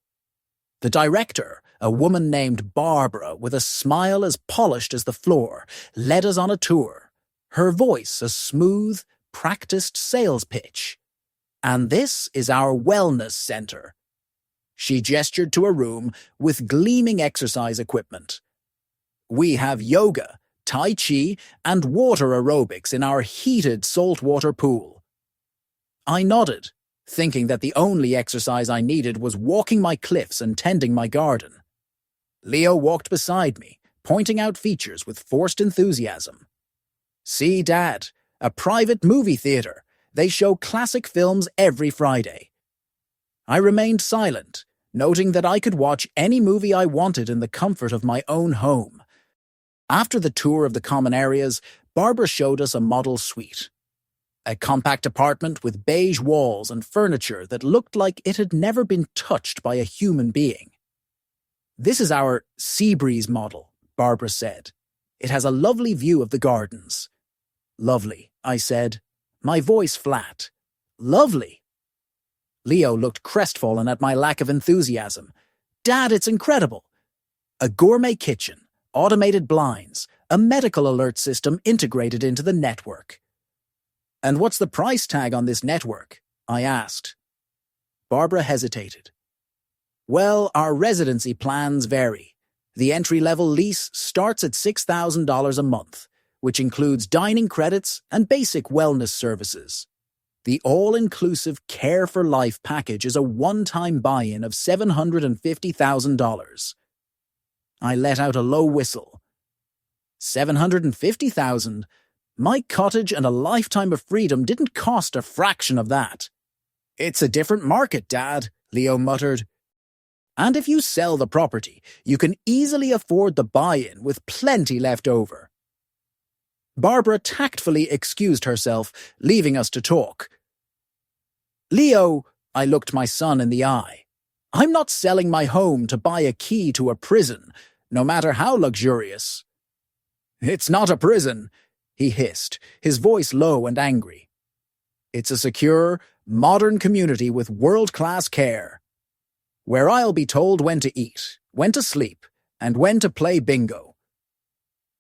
The director, a woman named Barbara with a smile as polished as the floor, led us on a tour, her voice a smooth, practiced sales pitch. And this is our wellness center. She gestured to a room with gleaming exercise equipment. We have yoga, tai chi, and water aerobics in our heated saltwater pool. I nodded, thinking that the only exercise I needed was walking my cliffs and tending my garden. Leo walked beside me, pointing out features with forced enthusiasm. See, Dad, a private movie theater. They show classic films every Friday. I remained silent, noting that I could watch any movie I wanted in the comfort of my own home. After the tour of the common areas, Barbara showed us a model suite. A compact apartment with beige walls and furniture that looked like it had never been touched by a human being. This is our Seabreeze model, Barbara said. It has a lovely view of the gardens. Lovely, I said, my voice flat. Lovely. Leo looked crestfallen at my lack of enthusiasm. Dad, it's incredible. A gourmet kitchen, automated blinds, a medical alert system integrated into the network. And what's the price tag on this network? I asked. Barbara hesitated. Well, our residency plans vary. The entry-level lease starts at $6,000 a month, which includes dining credits and basic wellness services. The all-inclusive Care for Life package is a one-time buy-in of $750,000. I let out a low whistle. $750,000? My cottage and a lifetime of freedom didn't cost a fraction of that. It's a different market, Dad, Leo muttered. And if you sell the property, you can easily afford the buy-in with plenty left over. Barbara tactfully excused herself, leaving us to talk. Leo, I looked my son in the eye. I'm not selling my home to buy a key to a prison, no matter how luxurious. It's not a prison, he hissed, his voice low and angry. It's a secure, modern community with world-class care, where I'll be told when to eat, when to sleep, and when to play bingo.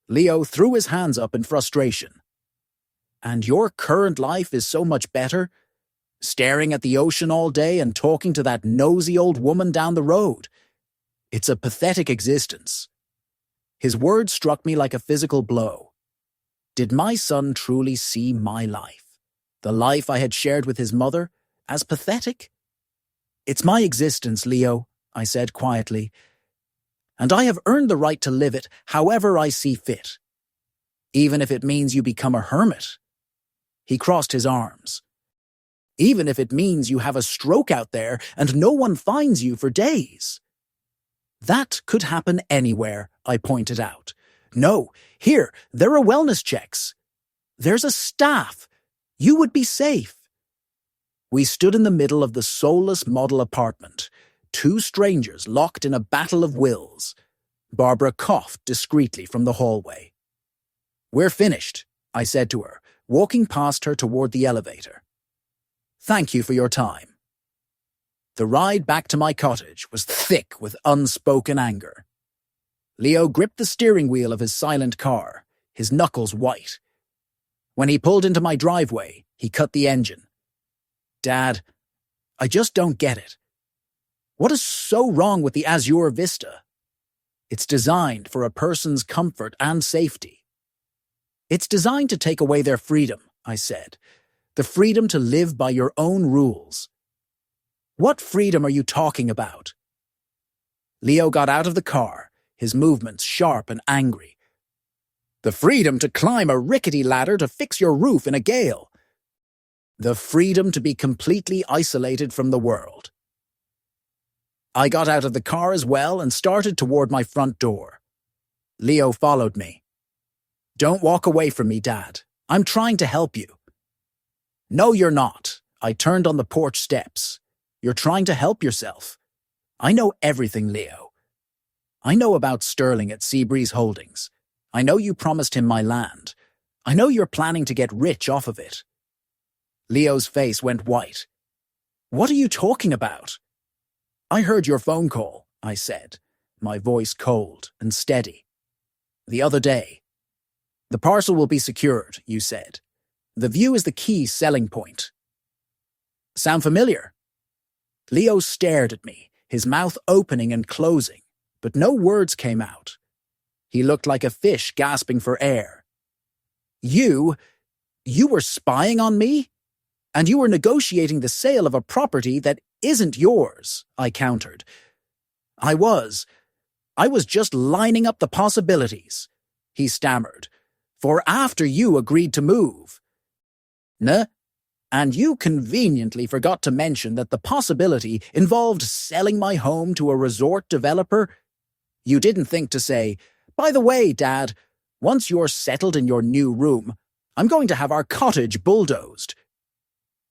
Leo threw his hands up in frustration. And your current life is so much better? Staring at the ocean all day and talking to that nosy old woman down the road. It's a pathetic existence. His words struck me like a physical blow. Did my son truly see my life, the life I had shared with his mother, as pathetic? "It's my existence, Leo," I said quietly, "and I have earned the right to live it however I see fit, even if it means you become a hermit." He crossed his arms. "Even if it means you have a stroke out there and no one finds you for days." "That could happen anywhere," I pointed out. "No, here, there are wellness checks. There's a staff. You would be safe." We stood in the middle of the soulless model apartment, two strangers locked in a battle of wills. Barbara coughed discreetly from the hallway. "We're finished," I said to her, walking past her toward the elevator. "Thank you for your time." The ride back to my cottage was thick with unspoken anger. Leo gripped the steering wheel of his silent car, his knuckles white. When he pulled into my driveway, he cut the engine. "Dad, I just don't get it. What is so wrong with the Azure Vista? It's designed for a person's comfort and safety." "It's designed to take away their freedom," I said. "The freedom to live by your own rules." "What freedom are you talking about?" Leo got out of the car, his movements sharp and angry. "The freedom to climb a rickety ladder to fix your roof in a gale. The freedom to be completely isolated from the world." I got out of the car as well and started toward my front door. Leo followed me. "Don't walk away from me, Dad. I'm trying to help you." "No, you're not." I turned on the porch steps. "You're trying to help yourself. I know everything, Leo. I know about Sterling at Seabreeze Holdings. I know you promised him my land. I know you're planning to get rich off of it." Leo's face went white. "What are you talking about?" "I heard your phone call," I said, my voice cold and steady. "The other day. The parcel will be secured," you said. "The view is the key selling point." Sound familiar? Leo stared at me, his mouth opening and closing, but no words came out. He looked like a fish gasping for air. You were spying on me? And you were negotiating the sale of a property that isn't yours," I countered. I was just lining up the possibilities," he stammered, "for after you agreed to move." "Nah, and you conveniently forgot to mention that the possibility involved selling my home to a resort developer. You didn't think to say, 'By the way, Dad, once you're settled in your new room, I'm going to have our cottage bulldozed.'"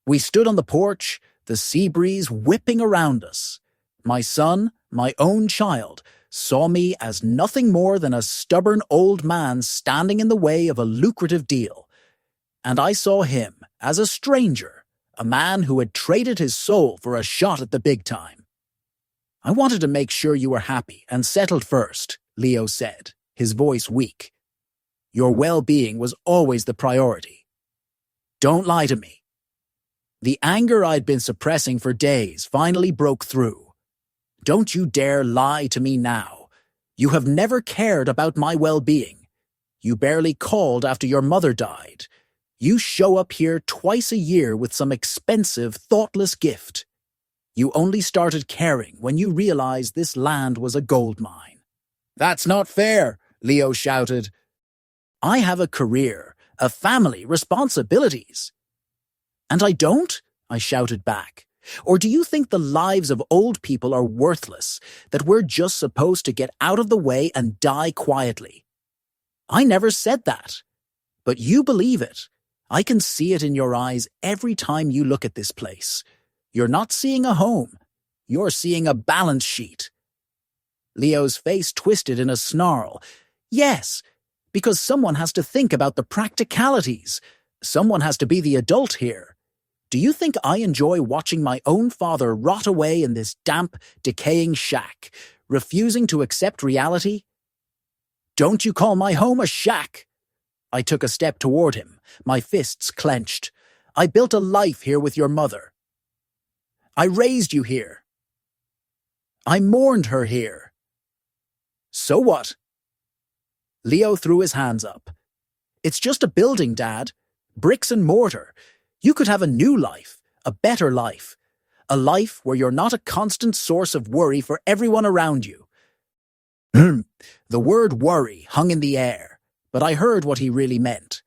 We stood on the porch, the sea breeze whipping around us. My son, my own child, saw me as nothing more than a stubborn old man standing in the way of a lucrative deal. And I saw him as a stranger, a man who had traded his soul for a shot at the big time. "I wanted to make sure you were happy and settled first," Leo said, his voice weak. "Your well-being was always the priority. Don't lie to me." The anger I'd been suppressing for days finally broke through. "Don't you dare lie to me now. You have never cared about my well-being. You barely called after your mother died. You show up here twice a year with some expensive, thoughtless gift. You only started caring when you realized this land was a gold mine." "That's not fair," Leo shouted. "I have a career, a family, responsibilities." "And I don't?" I shouted back. "Or do you think the lives of old people are worthless, that we're just supposed to get out of the way and die quietly?" "I never said that. But you believe it. I can see it in your eyes every time you look at this place. You're not seeing a home. You're seeing a balance sheet." Leo's face twisted in a snarl. "Yes, because someone has to think about the practicalities. Someone has to be the adult here. Do you think I enjoy watching my own father rot away in this damp, decaying shack, refusing to accept reality?" "Don't you call my home a shack!" I took a step toward him, my fists clenched. "I built a life here with your mother. I raised you here. I mourned her here. So what? Leo threw his hands up. It's just a building, Dad. Bricks and mortar. You could have a new life, a better life. A life where you're not a constant source of worry for everyone around you. The word worry hung in the air, but I heard what he really meant.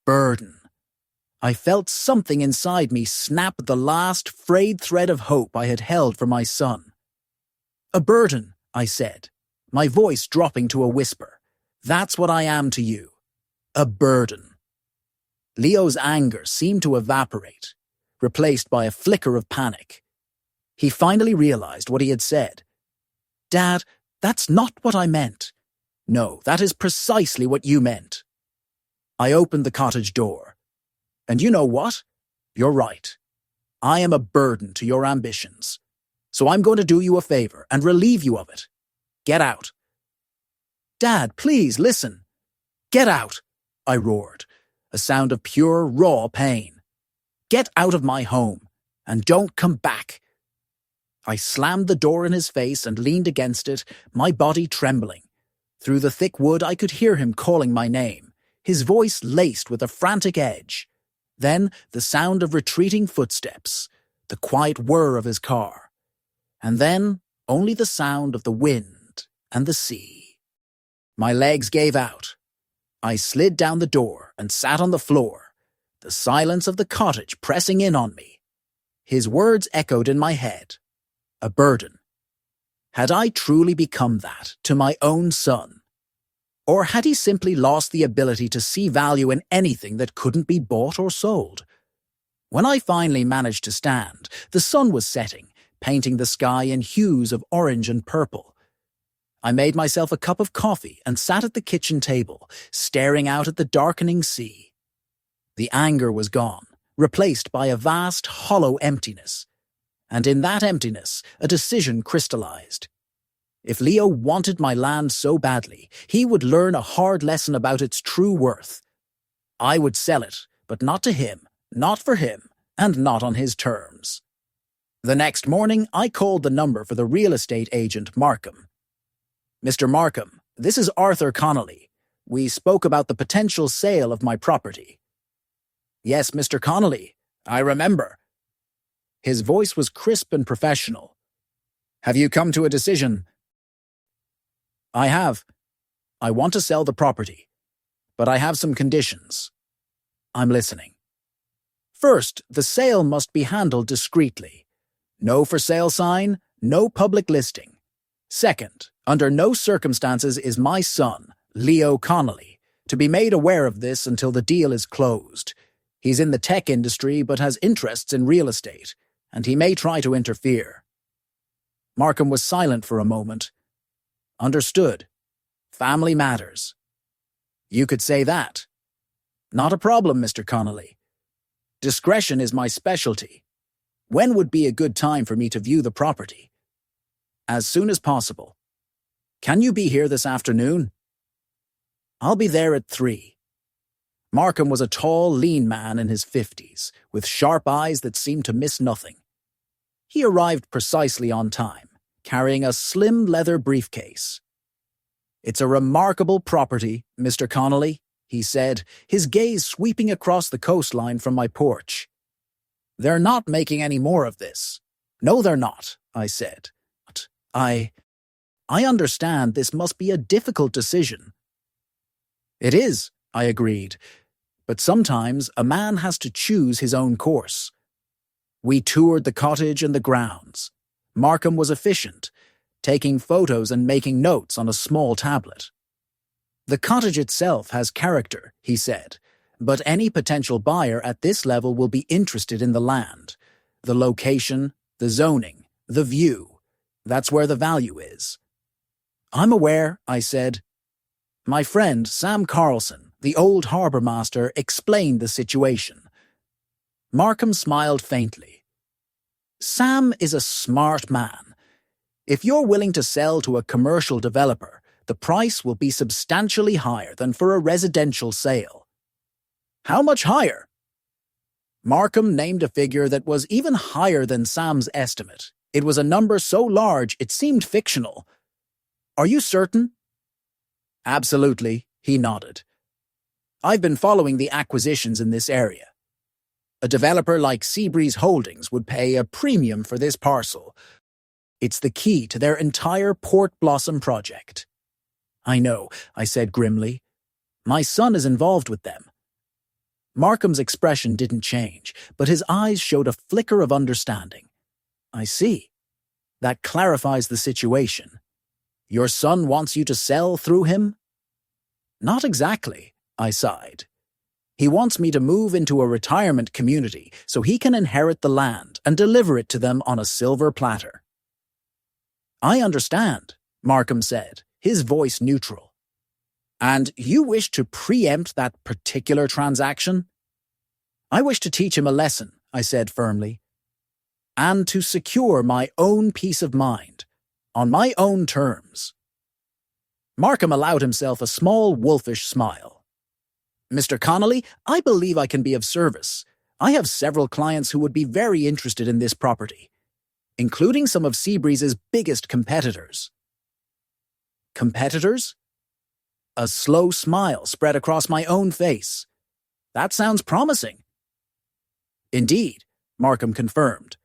Burden. I felt something inside me snap the last frayed thread of hope I had held for my son. A burden, I said, my voice dropping to a whisper. That's what I am to you. A burden. Leo's anger seemed to evaporate, replaced by a flicker of panic. He finally realized what he had said. Dad, that's not what I meant. No, that is precisely what you meant. I opened the cottage door. And you know what? You're right. I am a burden to your ambitions. So I'm going to do you a favor and relieve you of it. Get out. Dad, please listen. Get out, I roared, a sound of pure, raw pain. Get out of my home, and don't come back. I slammed the door in his face and leaned against it, my body trembling. Through the thick wood I could hear him calling my name, his voice laced with a frantic edge. Then the sound of retreating footsteps, the quiet whir of his car. And then only the sound of the wind and the sea. My legs gave out. I slid down the door and sat on the floor, the silence of the cottage pressing in on me. His words echoed in my head. A burden. Had I truly become that to my own son? Or had he simply lost the ability to see value in anything that couldn't be bought or sold? When I finally managed to stand, the sun was setting, painting the sky in hues of orange and purple. I made myself a cup of coffee and sat at the kitchen table, staring out at the darkening sea. The anger was gone, replaced by a vast, hollow emptiness. And in that emptiness, a decision crystallized. If Leo wanted my land so badly, he would learn a hard lesson about its true worth. I would sell it, but not to him, not for him, and not on his terms. The next morning, I called the number for the real estate agent, Markham. Mr. Markham, this is Arthur Connolly. We spoke about the potential sale of my property. Yes, Mr. Connolly, I remember. His voice was crisp and professional. Have you come to a decision? I have. I want to sell the property, but I have some conditions. I'm listening. First, the sale must be handled discreetly. No for sale sign, no public listing. Second, under no circumstances is my son, Leo Connolly, to be made aware of this until the deal is closed. He's in the tech industry but has interests in real estate, and he may try to interfere. Markham was silent for a moment. Understood. Family matters. You could say that. Not a problem, Mr. Connolly. Discretion is my specialty. When would be a good time for me to view the property? As soon as possible. Can you be here this afternoon? I'll be there at 3. Markham was a tall, lean man in his 50s, with sharp eyes that seemed to miss nothing. He arrived precisely on time, carrying a slim leather briefcase. It's a remarkable property, Mr. Connolly, he said, his gaze sweeping across the coastline from my porch. They're not making any more of this. No, they're not, I said. But I understand this must be a difficult decision. It is, I agreed, but sometimes a man has to choose his own course. We toured the cottage and the grounds. Markham was efficient, taking photos and making notes on a small tablet. The cottage itself has character, he said, but any potential buyer at this level will be interested in the land, the location, the zoning, the view. That's where the value is. I'm aware, I said. My friend Sam Carlson, the old harbour master, explained the situation. Markham smiled faintly. Sam is a smart man. If you're willing to sell to a commercial developer, the price will be substantially higher than for a residential sale. How much higher? Markham named a figure that was even higher than Sam's estimate. It was a number so large it seemed fictional. Are you certain? Absolutely, he nodded. I've been following the acquisitions in this area. A developer like Seabreeze Holdings would pay a premium for this parcel. It's the key to their entire Port Blossom project. I know, I said grimly. My son is involved with them. Markham's expression didn't change, but his eyes showed a flicker of understanding. I see. That clarifies the situation. Your son wants you to sell through him? Not exactly, I sighed. He wants me to move into a retirement community so he can inherit the land and deliver it to them on a silver platter. I understand, Markham said, his voice neutral. And you wish to preempt that particular transaction? I wish to teach him a lesson, I said firmly, and to secure my own peace of mind, on my own terms. Markham allowed himself a small wolfish smile. Mr. Connolly, I believe I can be of service. I have several clients who would be very interested in this property, including some of Seabreeze's biggest competitors. Competitors? A slow smile spread across my own face. That sounds promising. Indeed, Markham confirmed.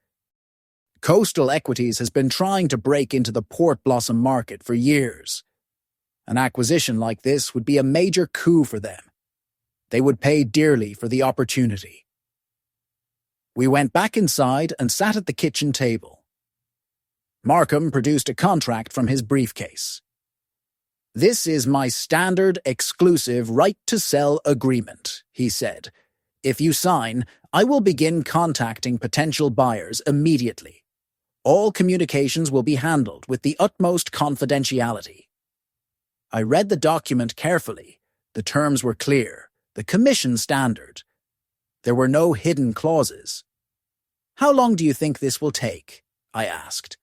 Coastal Equities has been trying to break into the Port Blossom market for years. An acquisition like this would be a major coup for them. They would pay dearly for the opportunity. We went back inside and sat at the kitchen table. Markham produced a contract from his briefcase. This is my standard exclusive right-to-sell agreement, he said. If you sign, I will begin contacting potential buyers immediately. All communications will be handled with the utmost confidentiality. I read the document carefully. The terms were clear, the commission standard. There were no hidden clauses. How long do you think this will take? I asked.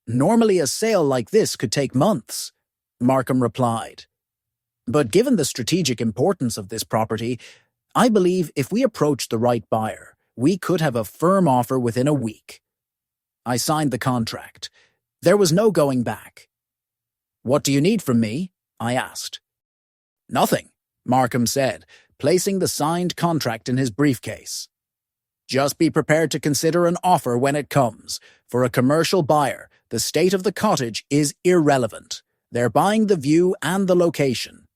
Normally a sale like this could take months, Markham replied. But given the strategic importance of this property, I believe if we approach the right buyer, we could have a firm offer within a week. I signed the contract. There was no going back. What do you need from me? I asked. Nothing, Markham said, placing the signed contract in his briefcase. Just be prepared to consider an offer when it comes. For a commercial buyer, the state of the cottage is irrelevant. They're buying the view and the location.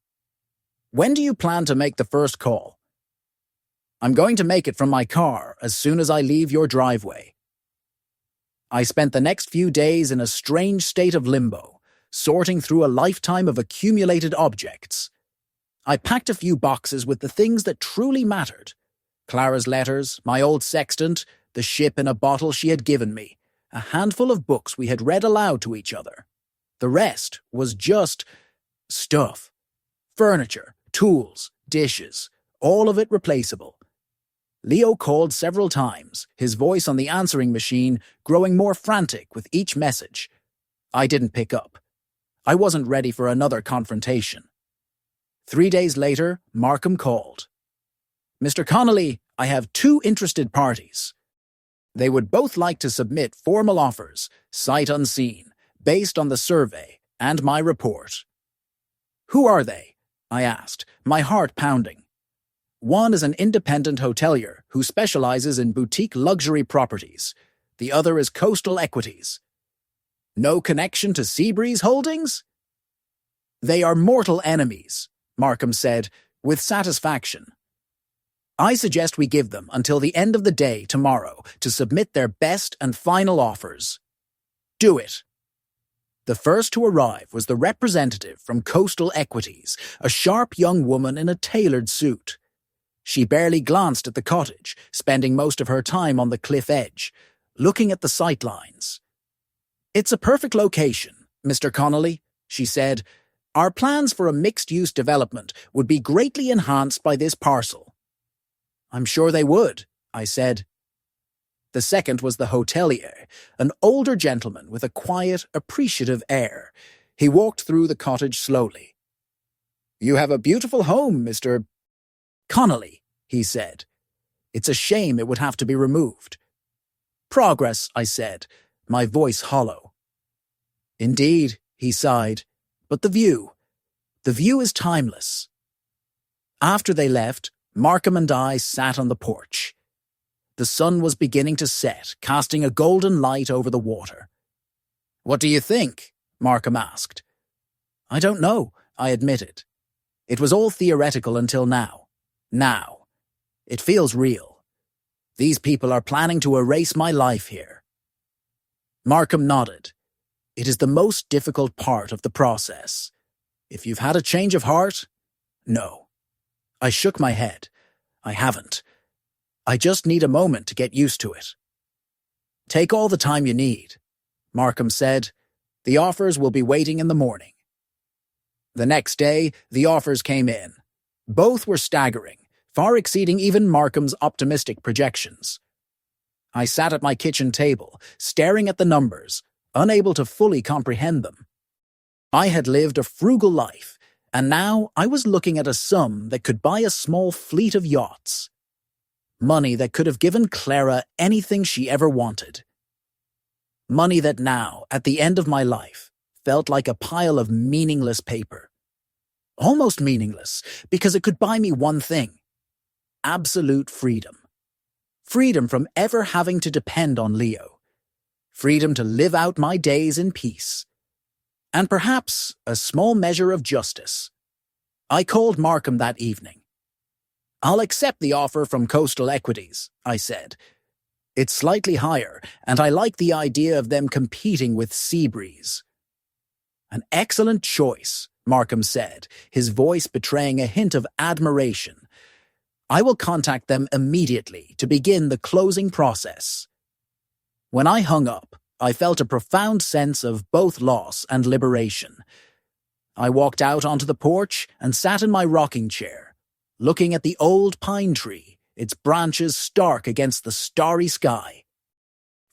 When do you plan to make the first call? I'm going to make it from my car as soon as I leave your driveway. I spent the next few days in a strange state of limbo, sorting through a lifetime of accumulated objects. I packed a few boxes with the things that truly mattered. Clara's letters, my old sextant, the ship in a bottle she had given me, a handful of books we had read aloud to each other. The rest was just stuff. Furniture, tools, dishes, all of it replaceable. Leo called several times, his voice on the answering machine growing more frantic with each message. I didn't pick up. I wasn't ready for another confrontation. 3 days later, Markham called. Mr. Connolly, I have 2 interested parties. They would both like to submit formal offers, sight unseen, based on the survey and my report. Who are they? I asked, my heart pounding. One is an independent hotelier who specializes in boutique luxury properties. The other is Coastal Equities. No connection to Seabreeze Holdings? They are mortal enemies, Markham said, with satisfaction. I suggest we give them until the end of the day tomorrow to submit their best and final offers. Do it. The first to arrive was the representative from Coastal Equities, a sharp young woman in a tailored suit. She barely glanced at the cottage, spending most of her time on the cliff edge, looking at the sightlines. It's a perfect location, Mr. Connolly, she said. Our plans for a mixed-use development would be greatly enhanced by this parcel. I'm sure they would, I said. The second was the hotelier, an older gentleman with a quiet, appreciative air. He walked through the cottage slowly. You have a beautiful home, Mr. Connolly, he said. It's a shame it would have to be removed. Progress, I said, my voice hollow. Indeed, he sighed, but the view. The view is timeless. After they left, Markham and I sat on the porch. The sun was beginning to set, casting a golden light over the water. "What do you think?" Markham asked. "I don't know," I admitted. It was all theoretical until now. Now, it feels real. These people are planning to erase my life here. Markham nodded. "It is the most difficult part of the process. If you've had a change of heart, no." I shook my head. "I haven't. I just need a moment to get used to it." "Take all the time you need," Markham said. "The offers will be waiting in the morning." The next day, the offers came in. Both were staggering, far exceeding even Markham's optimistic projections. I sat at my kitchen table, staring at the numbers, unable to fully comprehend them. I had lived a frugal life, and now I was looking at a sum that could buy a small fleet of yachts. Money that could have given Clara anything she ever wanted. Money that now, at the end of my life, felt like a pile of meaningless paper. Almost meaningless, because it could buy me one thing: absolute freedom. Freedom from ever having to depend on Leo. Freedom to live out my days in peace. And perhaps a small measure of justice. I called Markham that evening. "I'll accept the offer from Coastal Equities," I said. "It's slightly higher, and I like the idea of them competing with Seabreeze." "An excellent choice," Markham said, his voice betraying a hint of admiration. "I will contact them immediately to begin the closing process." When I hung up, I felt a profound sense of both loss and liberation. I walked out onto the porch and sat in my rocking chair, looking at the old pine tree, its branches stark against the starry sky.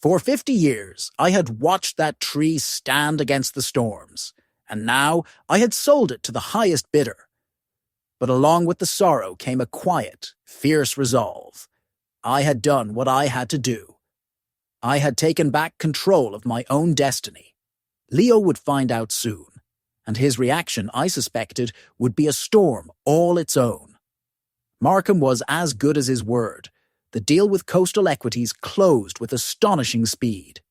For 50 years, I had watched that tree stand against the storms, and now I had sold it to the highest bidder. But along with the sorrow came a quiet, fierce resolve. I had done what I had to do. I had taken back control of my own destiny. Leo would find out soon, and his reaction, I suspected, would be a storm all its own. Markham was as good as his word. The deal with Coastal Equities closed with astonishing speed.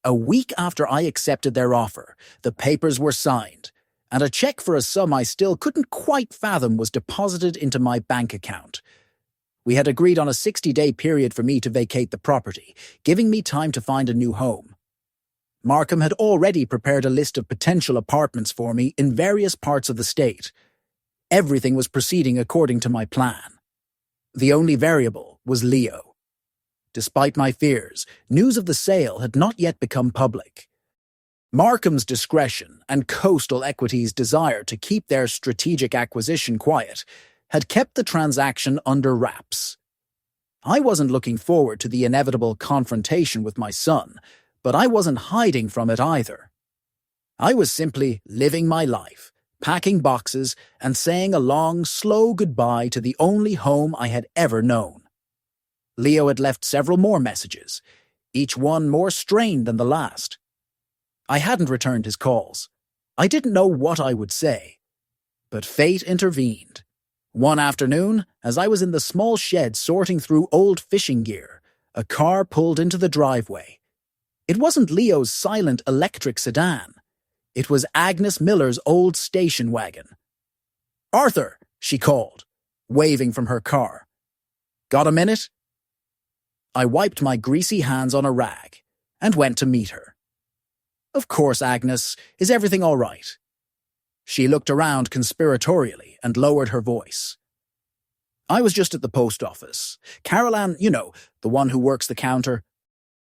A week after I accepted their offer, the papers were signed, and a check for a sum I still couldn't quite fathom was deposited into my bank account. We had agreed on a 60-day period for me to vacate the property, giving me time to find a new home. Markham had already prepared a list of potential apartments for me in various parts of the state. Everything was proceeding according to my plan. The only variable was Leo. Despite my fears, news of the sale had not yet become public. Markham's discretion and Coastal Equities' desire to keep their strategic acquisition quiet had kept the transaction under wraps. I wasn't looking forward to the inevitable confrontation with my son, but I wasn't hiding from it either. I was simply living my life, packing boxes and saying a long, slow goodbye to the only home I had ever known. Leo had left several more messages, each one more strained than the last. I hadn't returned his calls. I didn't know what I would say. But fate intervened. One afternoon, as I was in the small shed sorting through old fishing gear, a car pulled into the driveway. It wasn't Leo's silent electric sedan. It was Agnes Miller's old station wagon. "Arthur," she called, waving from her car. "Got a minute?" I wiped my greasy hands on a rag and went to meet her. "Of course, Agnes. Is everything all right?" She looked around conspiratorially and lowered her voice. "I was just at the post office. Caroline, the one who works the counter.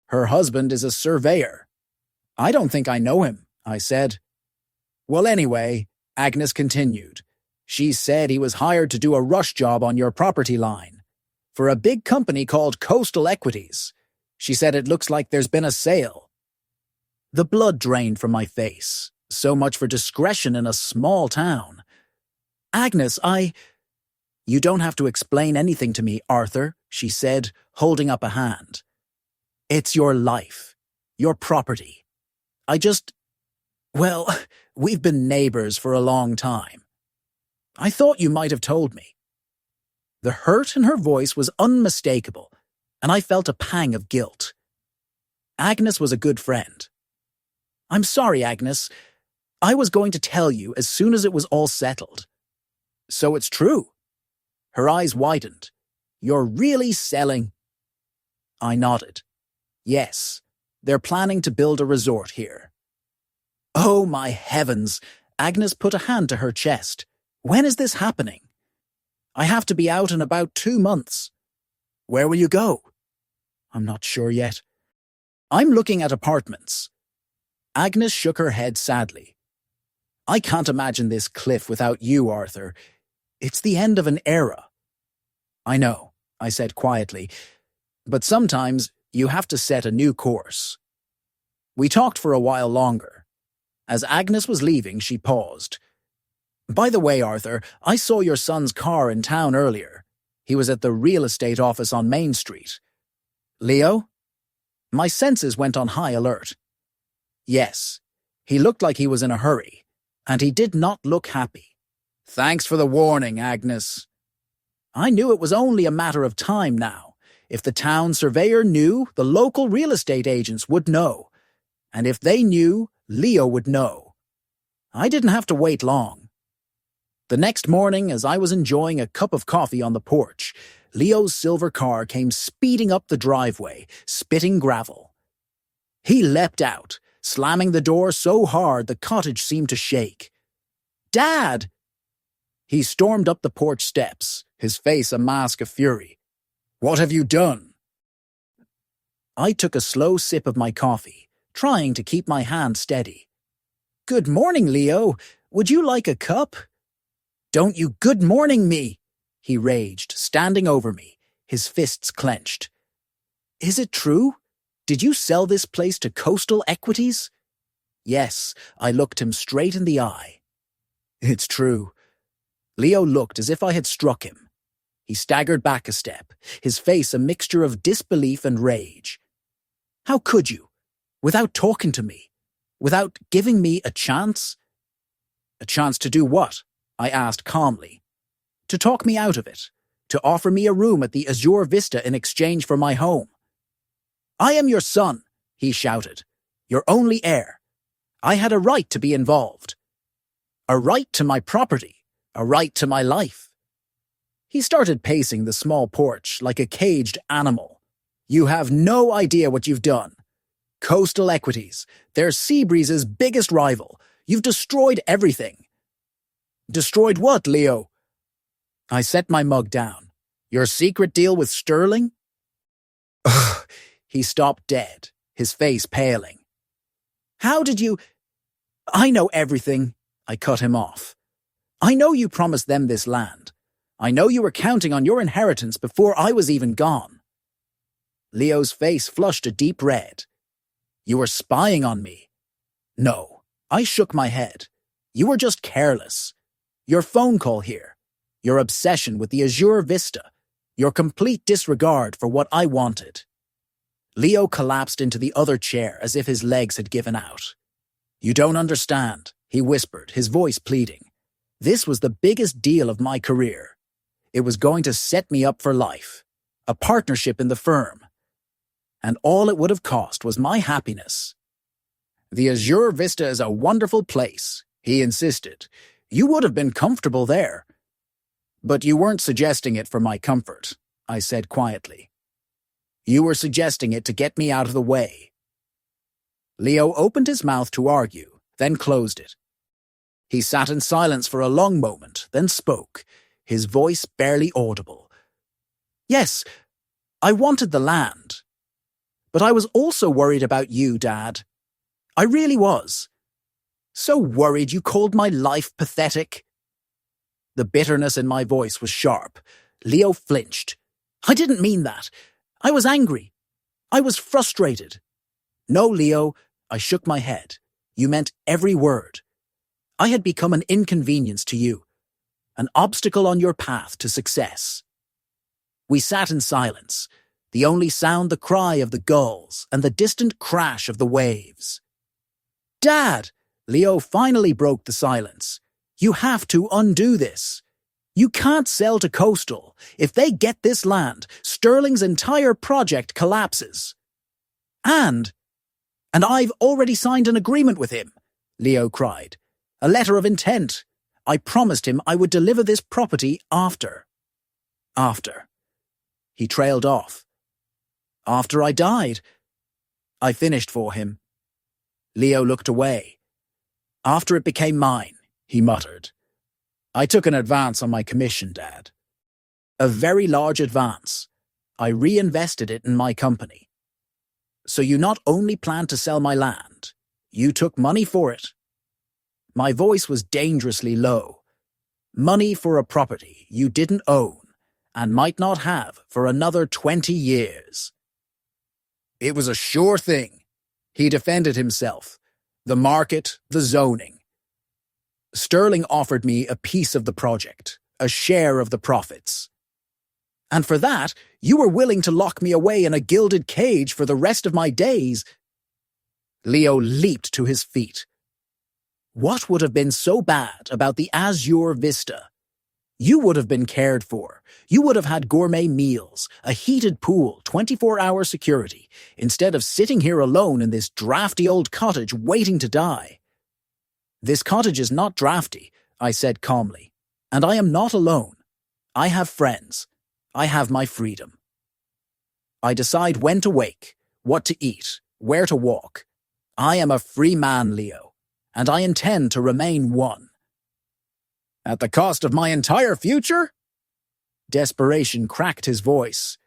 Her husband is a surveyor." "I don't think I know him," I said. "Well, anyway," Agnes continued, "she said he was hired to do a rush job on your property line. For a big company called Coastal Equities. She said it looks like there's been a sale." The blood drained from my face. So much for discretion in a small town. "Agnes, You don't have to explain anything to me, Arthur," she said, holding up a hand. "It's your life. Your property. Well, We've been neighbors for a long time. I thought you might have told me." The hurt in her voice was unmistakable, and I felt a pang of guilt. Agnes was a good friend. "I'm sorry, Agnes. I was going to tell you as soon as it was all settled." "So it's true?" Her eyes widened. "You're really selling?" I nodded. "Yes, they're planning to build a resort here." "Oh, my heavens!" Agnes put a hand to her chest. "When is this happening?" "I have to be out in about 2 months." "Where will you go?" "I'm not sure yet. I'm looking at apartments." Agnes shook her head sadly. "I can't imagine this cliff without you, Arthur. It's the end of an era." "I know," I said quietly, "but sometimes you have to set a new course." We talked for a while longer. As Agnes was leaving, she paused. "By the way, Arthur, I saw your son's car in town earlier. He was at the real estate office on Main Street." "Leo?" My senses went on high alert. "Yes, he looked like he was in a hurry, and he did not look happy." "Thanks for the warning, Agnes." I knew it was only a matter of time now. If the town surveyor knew, the local real estate agents would know. And if they knew, Leo would know. I didn't have to wait long. The next morning, as I was enjoying a cup of coffee on the porch, Leo's silver car came speeding up the driveway, spitting gravel. He leapt out, slamming the door so hard the cottage seemed to shake. "Dad!" He stormed up the porch steps, his face a mask of fury. "What have you done?" I took a slow sip of my coffee, trying to keep my hand steady. "Good morning, Leo. Would you like a cup?" "Don't you good morning me!" he raged, standing over me, his fists clenched. "Is it true? Did you sell this place to Coastal Equities?" "Yes," I looked him straight in the eye. "It's true." Leo looked as if I had struck him. He staggered back a step, his face a mixture of disbelief and rage. "How could you? Without talking to me? Without giving me a chance?" "A chance to do what?" I asked calmly. "To talk me out of it. To offer me a room at the Azure Vista in exchange for my home." "I am your son," he shouted. "Your only heir. I had a right to be involved. A right to my property. A right to my life." He started pacing the small porch like a caged animal. "You have no idea what you've done. Coastal Equities, they're Seabreeze's biggest rival. You've destroyed everything." "Destroyed what, Leo?" I set my mug down. "Your secret deal with Sterling?" Ugh. He stopped dead, his face paling. "How did you—" "I know everything," I cut him off. "I know you promised them this land. I know you were counting on your inheritance before I was even gone." Leo's face flushed a deep red. "You were spying on me." "No." I shook my head. "You were just careless. Your phone call here, your obsession with the Azure Vista, your complete disregard for what I wanted." Leo collapsed into the other chair as if his legs had given out. "You don't understand," he whispered, his voice pleading. "This was the biggest deal of my career. It was going to set me up for life, a partnership in the firm. And all it would have cost was my happiness." "The Azure Vista is a wonderful place," he insisted. "You would have been comfortable there." "But you weren't suggesting it for my comfort," I said quietly. "You were suggesting it to get me out of the way." Leo opened his mouth to argue, then closed it. He sat in silence for a long moment, then spoke, his voice barely audible. "Yes, I wanted the land. But I was also worried about you, Dad. I really was. So worried you called my life pathetic." The bitterness in my voice was sharp. Leo flinched. "I didn't mean that. I was angry. I was frustrated." "No, Leo," I shook my head. "You meant every word. I had become an inconvenience to you, an obstacle on your path to success." We sat in silence, the only sound the cry of the gulls and the distant crash of the waves. "Dad!" Leo finally broke the silence. You have to undo this. You can't sell to Coastal. If they get this land, Sterling's entire project collapses. And I've already signed an agreement with him, Leo cried. A letter of intent. I promised him I would deliver this property after. He trailed off. After I died. I finished for him. Leo looked away. After it became mine, he muttered. I took an advance on my commission, Dad. A very large advance. I reinvested it in my company. So you not only planned to sell my land, you took money for it. My voice was dangerously low. Money for a property you didn't own and might not have for another 20 years. It was a sure thing. He defended himself. The market, the zoning. Sterling offered me a piece of the project, a share of the profits. And for that, you were willing to lock me away in a gilded cage for the rest of my days. Leo leaped to his feet. What would have been so bad about the Azure Vista? You would have been cared for. You would have had gourmet meals, a heated pool, 24-hour security, instead of sitting here alone in this drafty old cottage waiting to die. This cottage is not drafty, I said calmly, and I am not alone. I have friends. I have my freedom. I decide when to wake, what to eat, where to walk. I am a free man, Leo, and I intend to remain one. At the cost of my entire future? Desperation cracked his voice.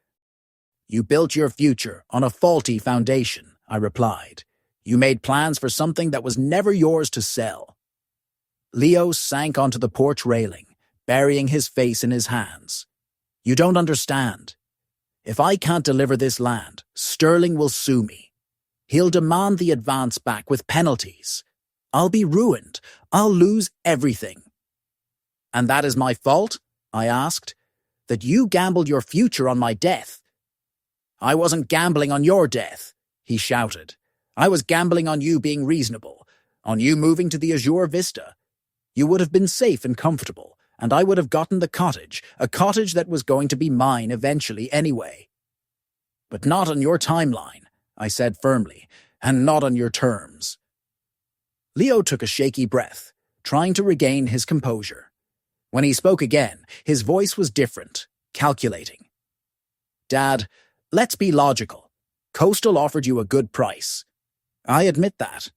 You built your future on a faulty foundation, I replied. You made plans for something that was never yours to sell. Leo sank onto the porch railing, burying his face in his hands. You don't understand. If I can't deliver this land, Sterling will sue me. He'll demand the advance back with penalties. I'll be ruined. I'll lose everything. And that is my fault? I asked. That you gambled your future on my death. I wasn't gambling on your death, he shouted. I was gambling on you being reasonable, on you moving to the Azure Vista. You would have been safe and comfortable, and I would have gotten the cottage, a cottage that was going to be mine eventually anyway. But not on your timeline, I said firmly, and not on your terms. Leo took a shaky breath, trying to regain his composure. When he spoke again, his voice was different, calculating. Dad, let's be logical. Coastal offered you a good price. I admit that.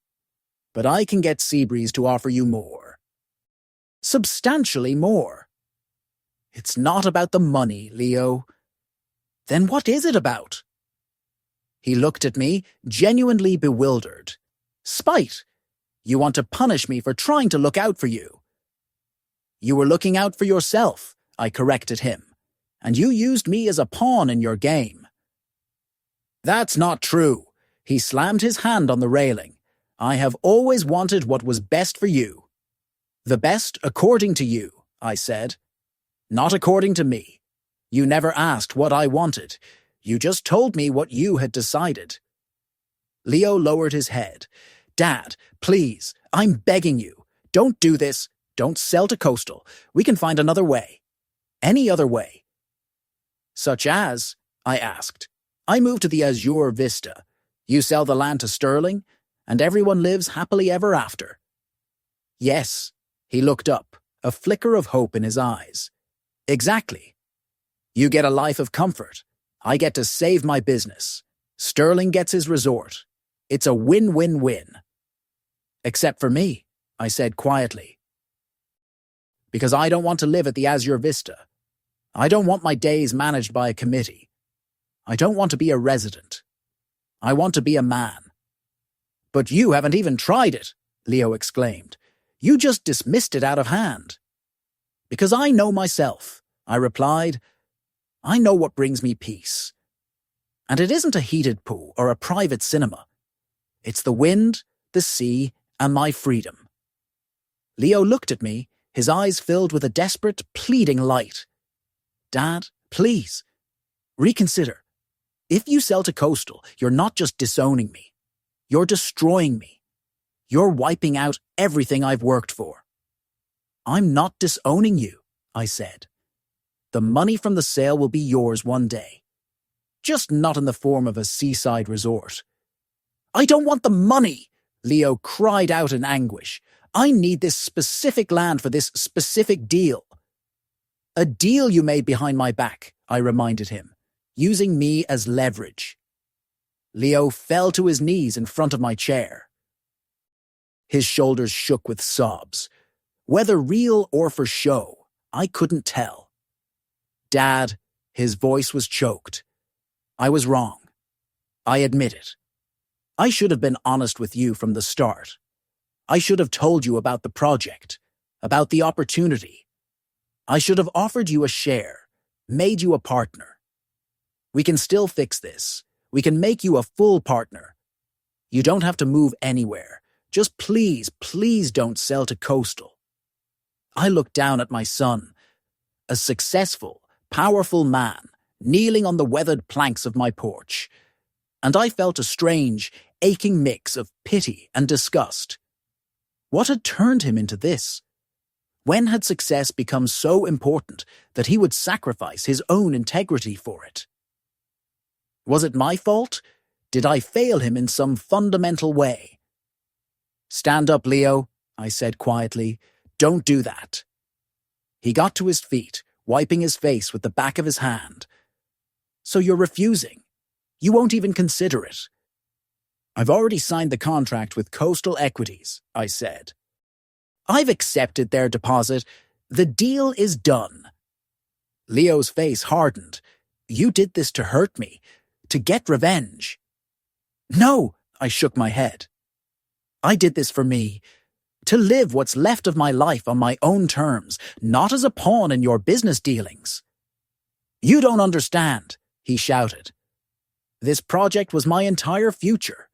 But I can get Seabreeze to offer you more. Substantially more. It's not about the money, Leo. Then what is it about? He looked at me, genuinely bewildered. Spite. You want to punish me for trying to look out for you. You were looking out for yourself, I corrected him, and you used me as a pawn in your game. That's not true. He slammed his hand on the railing. I have always wanted what was best for you. The best according to you, I said. Not according to me. You never asked what I wanted. You just told me what you had decided. Leo lowered his head. Dad, please, I'm begging you. Don't do this. Don't sell to Coastal. We can find another way. Any other way. Such as, I asked. I move to the Azure Vista. You sell the land to Sterling, and everyone lives happily ever after. Yes. He looked up, a flicker of hope in his eyes. Exactly. You get a life of comfort. I get to save my business. Sterling gets his resort. It's a win-win-win. Except for me, I said quietly. Because I don't want to live at the Azure Vista. I don't want my days managed by a committee. I don't want to be a resident. I want to be a man. But you haven't even tried it, Leo exclaimed. You just dismissed it out of hand. Because I know myself, I replied. I know what brings me peace. And it isn't a heated pool or a private cinema. It's the wind, the sea, and my freedom. Leo looked at me, his eyes filled with a desperate, pleading light. Dad, please, reconsider. If you sell to Coastal, you're not just disowning me. You're destroying me. You're wiping out everything I've worked for. I'm not disowning you, I said. The money from the sale will be yours one day. Just not in the form of a seaside resort. I don't want the money, Leo cried out in anguish. I need this specific land for this specific deal. A deal you made behind my back, I reminded him, using me as leverage. Leo fell to his knees in front of my chair. His shoulders shook with sobs. Whether real or for show, I couldn't tell. Dad, his voice was choked. I was wrong. I admit it. I should have been honest with you from the start. I should have told you about the project, about the opportunity. I should have offered you a share, made you a partner. We can still fix this. We can make you a full partner. You don't have to move anywhere. Just please, please don't sell to Coastal. I looked down at my son, a successful, powerful man, kneeling on the weathered planks of my porch, and I felt a strange, aching mix of pity and disgust. What had turned him into this? When had success become so important that he would sacrifice his own integrity for it? Was it my fault? Did I fail him in some fundamental way? Stand up, Leo, I said quietly. Don't do that. He got to his feet, wiping his face with the back of his hand. So you're refusing? You won't even consider it? I've already signed the contract with Coastal Equities, I said. I've accepted their deposit. The deal is done. Leo's face hardened. You did this to hurt me, to get revenge. No, I shook my head. I did this for me, to live what's left of my life on my own terms, not as a pawn in your business dealings. You don't understand, he shouted. This project was my entire future.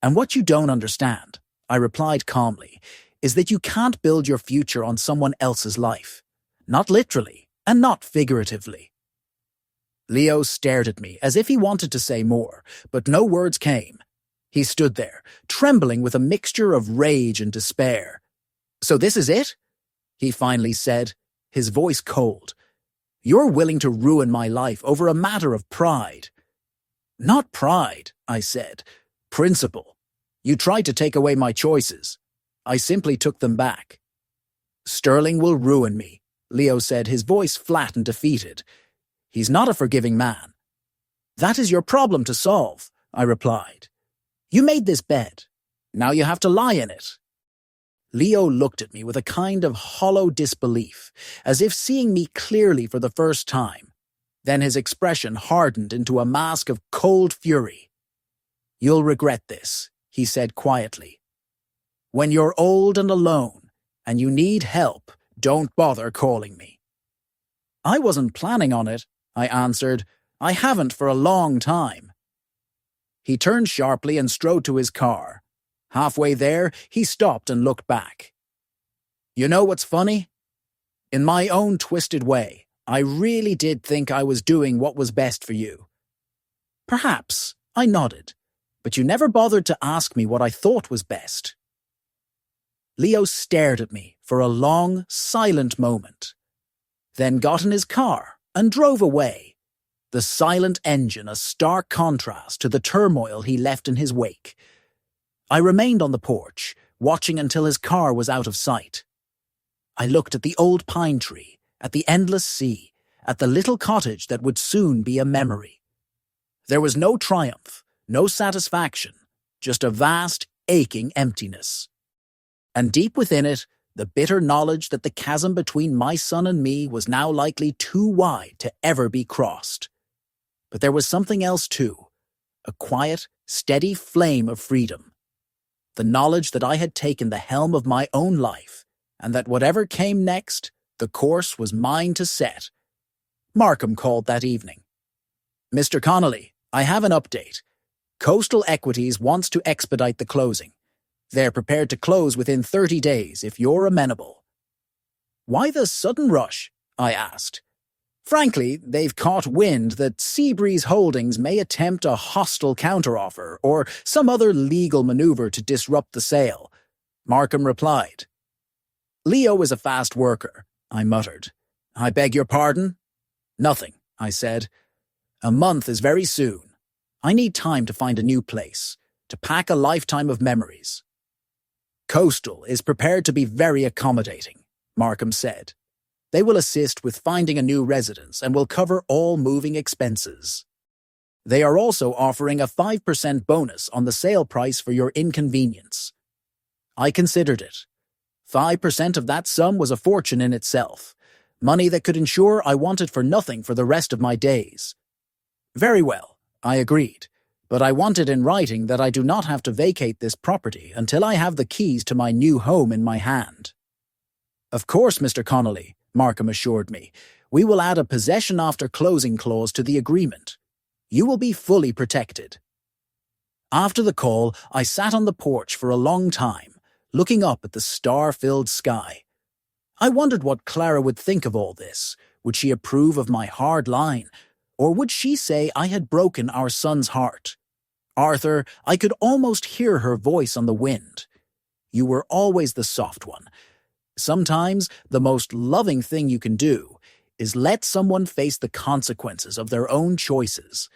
And what you don't understand, I replied calmly, is that you can't build your future on someone else's life. Not literally, and not figuratively. Leo stared at me as if he wanted to say more, but no words came. He stood there, trembling with a mixture of rage and despair. So this is it? He finally said, his voice cold. You're willing to ruin my life over a matter of pride. Not pride, I said. Principle. You tried to take away my choices. I simply took them back. Sterling will ruin me, Leo said, his voice flat and defeated. He's not a forgiving man. That is your problem to solve, I replied. You made this bed. Now you have to lie in it. Leo looked at me with a kind of hollow disbelief, as if seeing me clearly for the first time. Then his expression hardened into a mask of cold fury. You'll regret this, he said quietly. When you're old and alone, and you need help, don't bother calling me. I wasn't planning on it, I answered. I haven't for a long time. He turned sharply and strode to his car. Halfway there, he stopped and looked back. You know what's funny? In my own twisted way, I really did think I was doing what was best for you. Perhaps, I nodded, but you never bothered to ask me what I thought was best. Leo stared at me for a long, silent moment, then got in his car and drove away, the silent engine a stark contrast to the turmoil he left in his wake. I remained on the porch, watching until his car was out of sight. I looked at the old pine tree, at the endless sea, at the little cottage that would soon be a memory. There was no triumph, no satisfaction, just a vast, aching emptiness. And deep within it, the bitter knowledge that the chasm between my son and me was now likely too wide to ever be crossed. But there was something else too, a quiet, steady flame of freedom. The knowledge that I had taken the helm of my own life, and that whatever came next, the course was mine to set. Markham called that evening. Mr. Connolly, I have an update. Coastal Equities wants to expedite the closing. They're prepared to close within 30 days if you're amenable. Why the sudden rush? I asked. Frankly, they've caught wind that Seabreeze Holdings may attempt a hostile counteroffer or some other legal maneuver to disrupt the sale, Markham replied. Leo is a fast worker, I muttered. I beg your pardon? Nothing, I said. A month is very soon. I need time to find a new place, to pack a lifetime of memories. Coastal is prepared to be very accommodating, Markham said. They will assist with finding a new residence and will cover all moving expenses. They are also offering a 5% bonus on the sale price for your inconvenience. I considered it. 5% of that sum was a fortune in itself, money that could ensure I wanted for nothing for the rest of my days. Very well, I agreed, but I wanted in writing that I do not have to vacate this property until I have the keys to my new home in my hand. Of course, Mr. Connolly, Markham assured me, we will add a possession after closing clause to the agreement. You will be fully protected. After the call, I sat on the porch for a long time, looking up at the star-filled sky. I wondered what Clara would think of all this. Would she approve of my hard line? Or would she say I had broken our son's heart? Arthur, I could almost hear her voice on the wind. You were always the soft one. Sometimes the most loving thing you can do is let someone face the consequences of their own choices.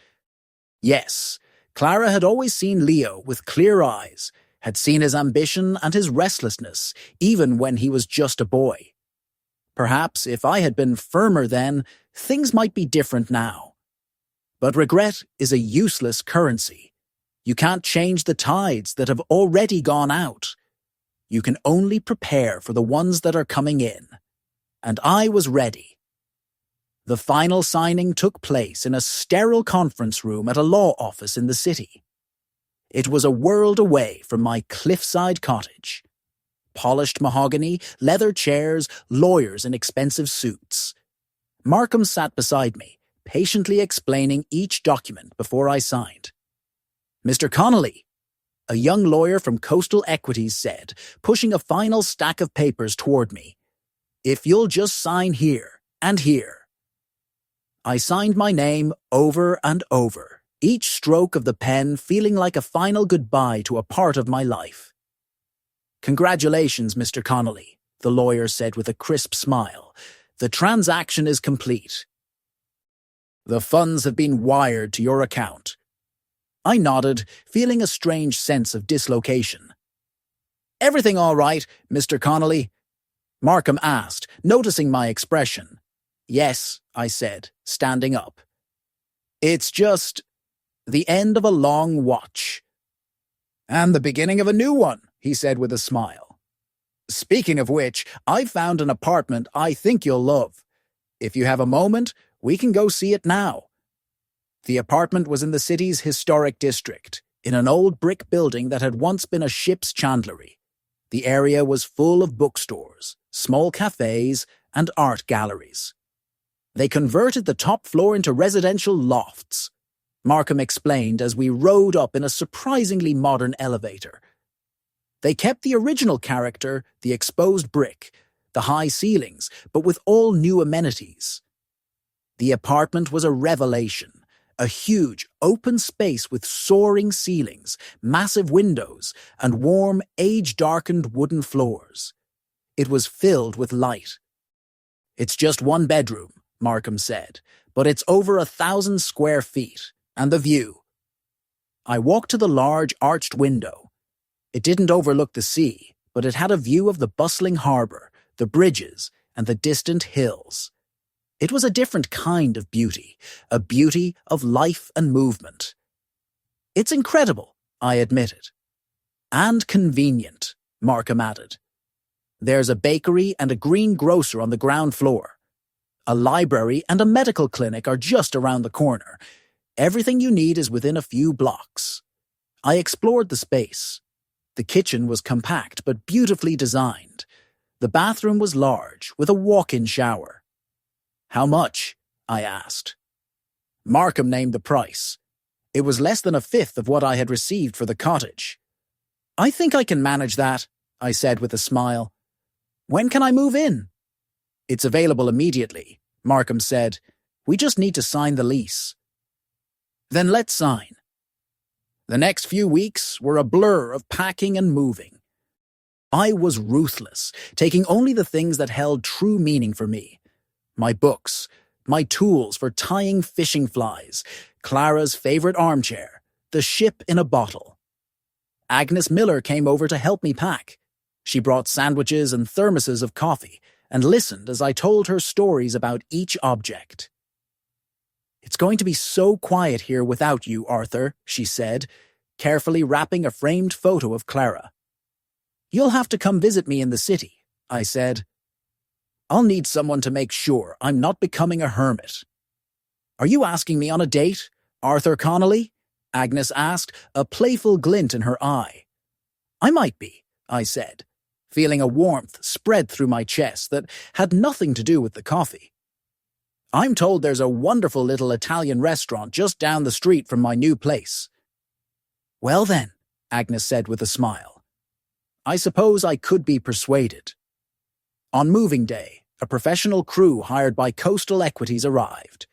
Yes, Clara had always seen Leo with clear eyes, had seen his ambition and his restlessness, even when he was just a boy. Perhaps if I had been firmer then, things might be different now. But regret is a useless currency. You can't change the tides that have already gone out. You can only prepare for the ones that are coming in. And I was ready. The final signing took place in a sterile conference room at a law office in the city. It was a world away from my cliffside cottage. Polished mahogany, leather chairs, lawyers in expensive suits. Markham sat beside me, patiently explaining each document before I signed. Mr. Connolly, a young lawyer from Coastal Equities said, pushing a final stack of papers toward me. If you'll just sign here and here. I signed my name over and over, each stroke of the pen feeling like a final goodbye to a part of my life. Congratulations, Mr. Connolly, the lawyer said with a crisp smile. The transaction is complete. The funds have been wired to your account. I nodded, feeling a strange sense of dislocation. Everything all right, Mr. Connolly? Markham asked, noticing my expression. Yes, I said, standing up. It's just the end of a long watch. And the beginning of a new one, he said with a smile. Speaking of which, I've found an apartment I think you'll love. If you have a moment, we can go see it now. The apartment was in the city's historic district, in an old brick building that had once been a ship's chandlery. The area was full of bookstores, small cafes, and art galleries. They converted the top floor into residential lofts, Markham explained as we rode up in a surprisingly modern elevator. They kept the original character, the exposed brick, the high ceilings, but with all new amenities. The apartment was a revelation. A huge, open space with soaring ceilings, massive windows, and warm, age-darkened wooden floors. It was filled with light. It's just one bedroom, Markham said, but it's over 1,000 square feet, and the view. I walked to the large, arched window. It didn't overlook the sea, but it had a view of the bustling harbor, the bridges, and the distant hills. It was a different kind of beauty, a beauty of life and movement. It's incredible, I admitted. And convenient, Markham added. There's a bakery and a greengrocer on the ground floor. A library and a medical clinic are just around the corner. Everything you need is within a few blocks. I explored the space. The kitchen was compact but beautifully designed. The bathroom was large, with a walk-in shower. How much? I asked. Markham named the price. It was less than a fifth of what I had received for the cottage. I think I can manage that, I said with a smile. When can I move in? It's available immediately, Markham said. We just need to sign the lease. Then let's sign. The next few weeks were a blur of packing and moving. I was ruthless, taking only the things that held true meaning for me. My books, my tools for tying fishing flies, Clara's favorite armchair, the ship in a bottle. Agnes Miller came over to help me pack. She brought sandwiches and thermoses of coffee and listened as I told her stories about each object. "It's going to be so quiet here without you, Arthur," she said, carefully wrapping a framed photo of Clara. "You'll have to come visit me in the city," I said. "I'll need someone to make sure I'm not becoming a hermit." "Are you asking me on a date, Arthur Connolly?" Agnes asked, a playful glint in her eye. "I might be," I said, feeling a warmth spread through my chest that had nothing to do with the coffee. "I'm told there's a wonderful little Italian restaurant just down the street from my new place." "Well then," Agnes said with a smile, "I suppose I could be persuaded." On moving day, a professional crew hired by Coastal Equities arrived.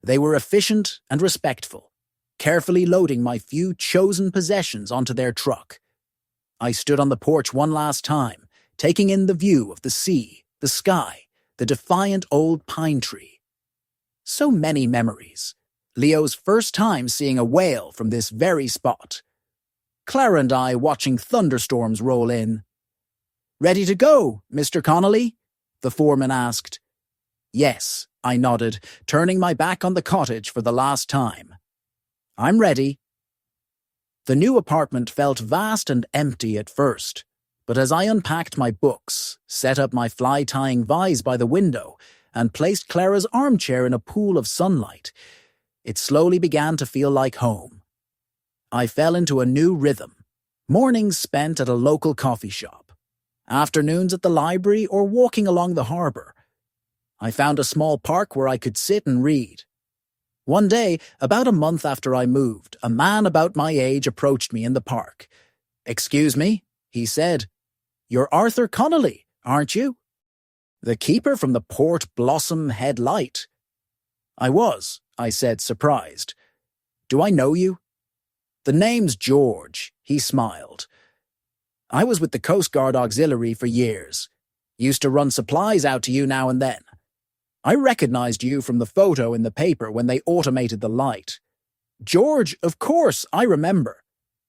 They were efficient and respectful, carefully loading my few chosen possessions onto their truck. I stood on the porch one last time, taking in the view of the sea, the sky, the defiant old pine tree. So many memories. Leo's first time seeing a whale from this very spot. Clara and I watching thunderstorms roll in. "Ready to go, Mr. Connolly?" the foreman asked. "Yes," I nodded, turning my back on the cottage for the last time. "I'm ready." The new apartment felt vast and empty at first, but as I unpacked my books, set up my fly-tying vise by the window, and placed Clara's armchair in a pool of sunlight, it slowly began to feel like home. I fell into a new rhythm. Mornings spent at a local coffee shop, afternoons at the library or walking along the harbor. I found a small park where I could sit and read. One day, about a month after I moved, a man about my age approached me in the park. "Excuse me," he said. "You're Arthur Connolly, aren't you? The keeper from the Port Blossom Head Light." "I was," I said, surprised. "Do I know you?" "The name's George," he smiled. "I was with the Coast Guard Auxiliary for years. Used to run supplies out to you now and then. I recognized you from the photo in the paper when they automated the light." "George, of course, I remember.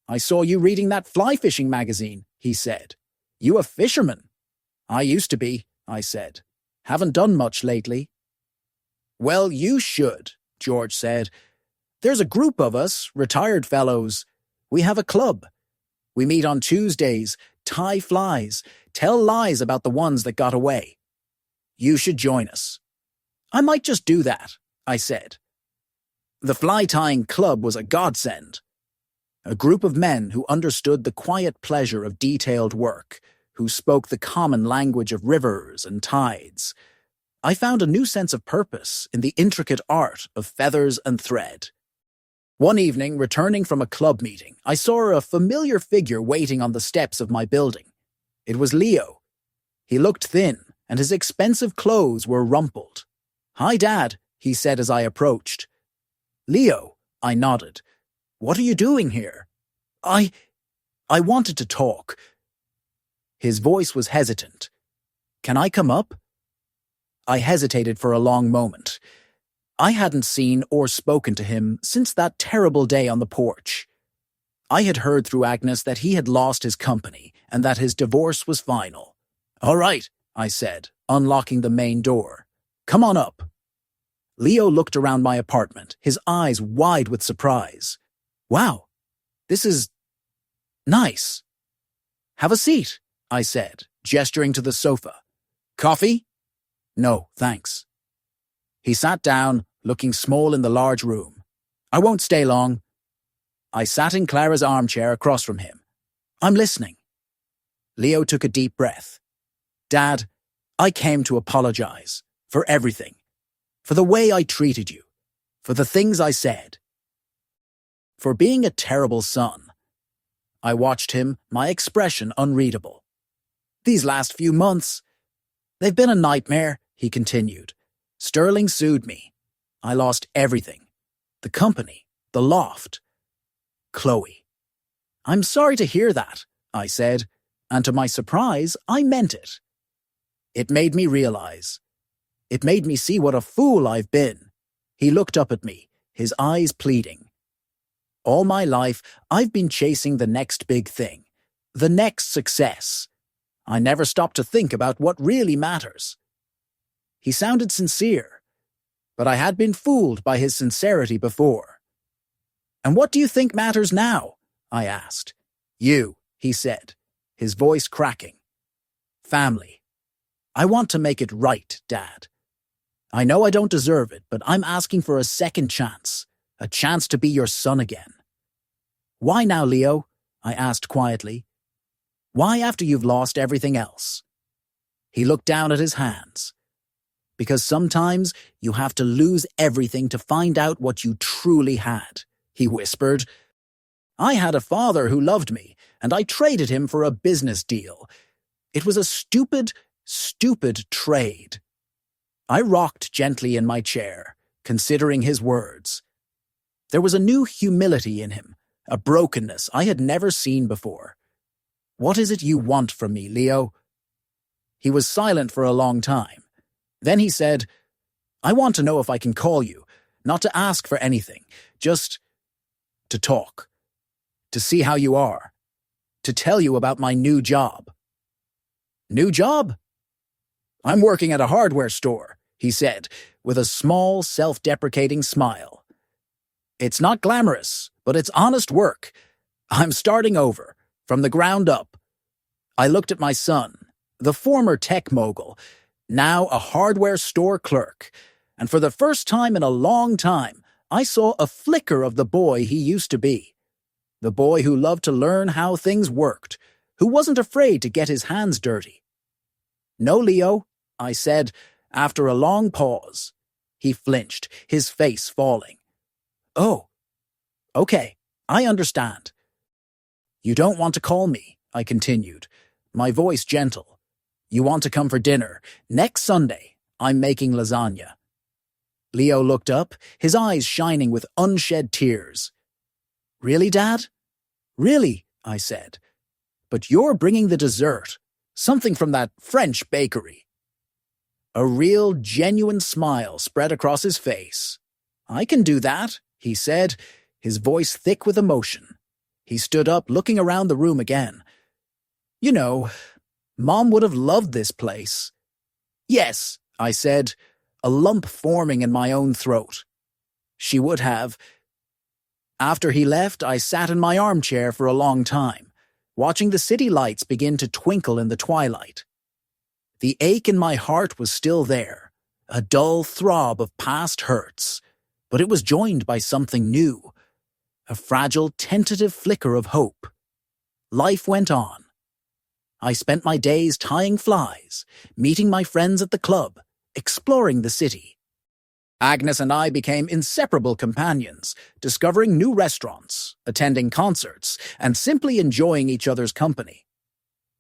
I saw you reading that fly fishing magazine," he said. "You a fisherman?" "I used to be," I said. "Haven't done much lately." "Well, you should," George said. "There's a group of us, retired fellows. We have a club. We meet on Tuesdays, tie flies, tell lies about the ones that got away. You should join us." "I might just do that," I said. The fly-tying club was a godsend. A group of men who understood the quiet pleasure of detailed work, who spoke the common language of rivers and tides. I found a new sense of purpose in the intricate art of feathers and thread. One evening, returning from a club meeting, I saw a familiar figure waiting on the steps of my building. It was Leo. He looked thin, and his expensive clothes were rumpled. "Hi, Dad," he said as I approached. "Leo," I nodded. "What are you doing here?" I wanted to talk." His voice was hesitant. "Can I come up?" I hesitated for a long moment. I hadn't seen or spoken to him since that terrible day on the porch. I had heard through Agnes that he had lost his company and that his divorce was final. "All right," I said, unlocking the main door. "Come on up." Leo looked around my apartment, his eyes wide with surprise. "Wow, this is nice." "Have a seat," I said, gesturing to the sofa. "Coffee?" "No, thanks." He sat down, looking small in the large room. "I won't stay long." I sat in Clara's armchair across from him. "I'm listening." Leo took a deep breath. "Dad, I came to apologize for everything. For the way I treated you. For the things I said. For being a terrible son." I watched him, my expression unreadable. "These last few months, they've been a nightmare," he continued. "Sterling sued me. I lost everything. The company, the loft. Chloe. I'm sorry to hear that, I said, and to my surprise, I meant it. It made me realize. It made me see what a fool I've been. He looked up at me, his eyes pleading. All my life, I've been chasing the next big thing, the next success. I never stopped to think about what really matters. He sounded sincere, but I had been fooled by his sincerity before. And what do you think matters now? I asked. You, he said, his voice cracking. Family. I want to make it right, Dad. I know I don't deserve it, but I'm asking for a second chance, a chance to be your son again. Why now, Leo? I asked quietly. Why after you've lost everything else? He looked down at his hands. Because sometimes you have to lose everything to find out what you truly had, he whispered. I had a father who loved me, and I traded him for a business deal. It was a stupid, stupid trade. I rocked gently in my chair, considering his words. There was a new humility in him, a brokenness I had never seen before. What is it you want from me, Leo? He was silent for a long time. Then he said, I want to know if I can call you, not to ask for anything, just to talk, to see how you are, to tell you about my new job. New job? I'm working at a hardware store, he said, with a small, self-deprecating smile. It's not glamorous, but it's honest work. I'm starting over, from the ground up. I looked at my son, the former tech mogul, now a hardware store clerk, and for the first time in a long time, I saw a flicker of the boy he used to be. The boy who loved to learn how things worked, who wasn't afraid to get his hands dirty. No, Leo, I said, after a long pause. He flinched, his face falling. Oh, okay, I understand. You don't want to call me, I continued, my voice gentle. You want to come for dinner. Next Sunday, I'm making lasagna. Leo looked up, his eyes shining with unshed tears. Really, Dad? Really, I said. But you're bringing the dessert, something from that French bakery. A real, genuine smile spread across his face. I can do that, he said, his voice thick with emotion. He stood up, looking around the room again. You know, Mom would have loved this place. Yes, I said, a lump forming in my own throat. She would have. After he left, I sat in my armchair for a long time, watching the city lights begin to twinkle in the twilight. The ache in my heart was still there, a dull throb of past hurts, but it was joined by something new, a fragile, tentative flicker of hope. Life went on. I spent my days tying flies, meeting my friends at the club, exploring the city. Agnes and I became inseparable companions, discovering new restaurants, attending concerts, and simply enjoying each other's company.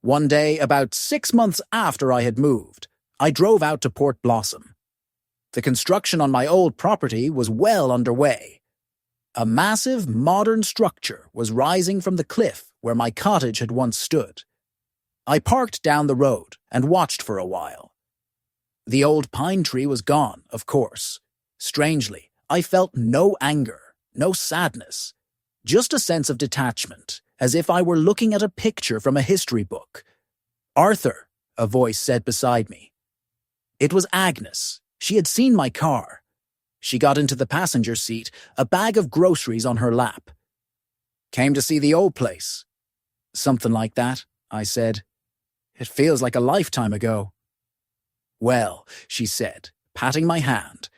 One day, about 6 months after I had moved, I drove out to Port Blossom. The construction on my old property was well underway. A massive, modern structure was rising from the cliff where my cottage had once stood. I parked down the road and watched for a while. The old pine tree was gone, of course. Strangely, I felt no anger, no sadness, just a sense of detachment, as if I were looking at a picture from a history book. Arthur, a voice said beside me. It was Agnes. She had seen my car. She got into the passenger seat, a bag of groceries on her lap. Came to see the old place. Something like that, I said. It feels like a lifetime ago. Well, she said, patting my hand,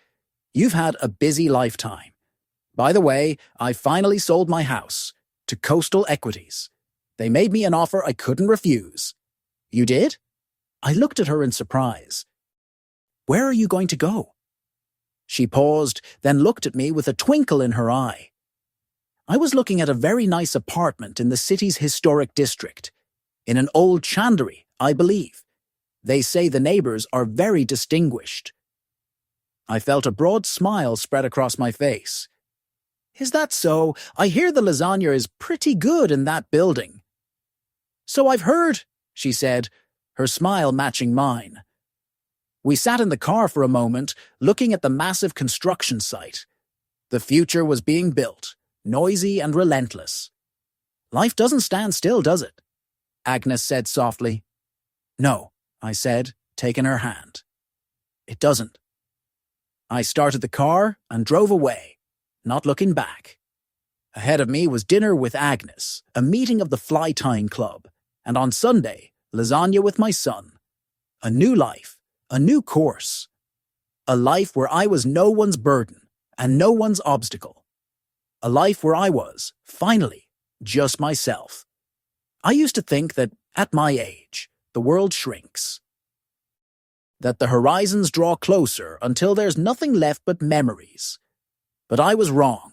you've had a busy lifetime. By the way, I finally sold my house to Coastal Equities. They made me an offer I couldn't refuse. You did? I looked at her in surprise. Where are you going to go? She paused, then looked at me with a twinkle in her eye. I was looking at a very nice apartment in the city's historic district, in an old chandlery, I believe. They say the neighbors are very distinguished. I felt a broad smile spread across my face. Is that so? I hear the lasagna is pretty good in that building. So I've heard, she said, her smile matching mine. We sat in the car for a moment, looking at the massive construction site. The future was being built, noisy and relentless. Life doesn't stand still, does it? Agnes said softly. No, I said, taking her hand. It doesn't. I started the car and drove away, not looking back. Ahead of me was dinner with Agnes, a meeting of the Fly Tying Club, and on Sunday, lasagna with my son. A new life, a new course. A life where I was no one's burden and no one's obstacle. A life where I was, finally, just myself. I used to think that, at my age, the world shrinks. That the horizons draw closer until there's nothing left but memories. But I was wrong.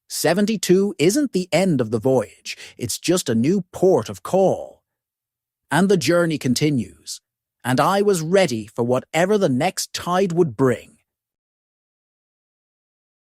72 isn't the end of the voyage, it's just a new port of call. And the journey continues, and I was ready for whatever the next tide would bring.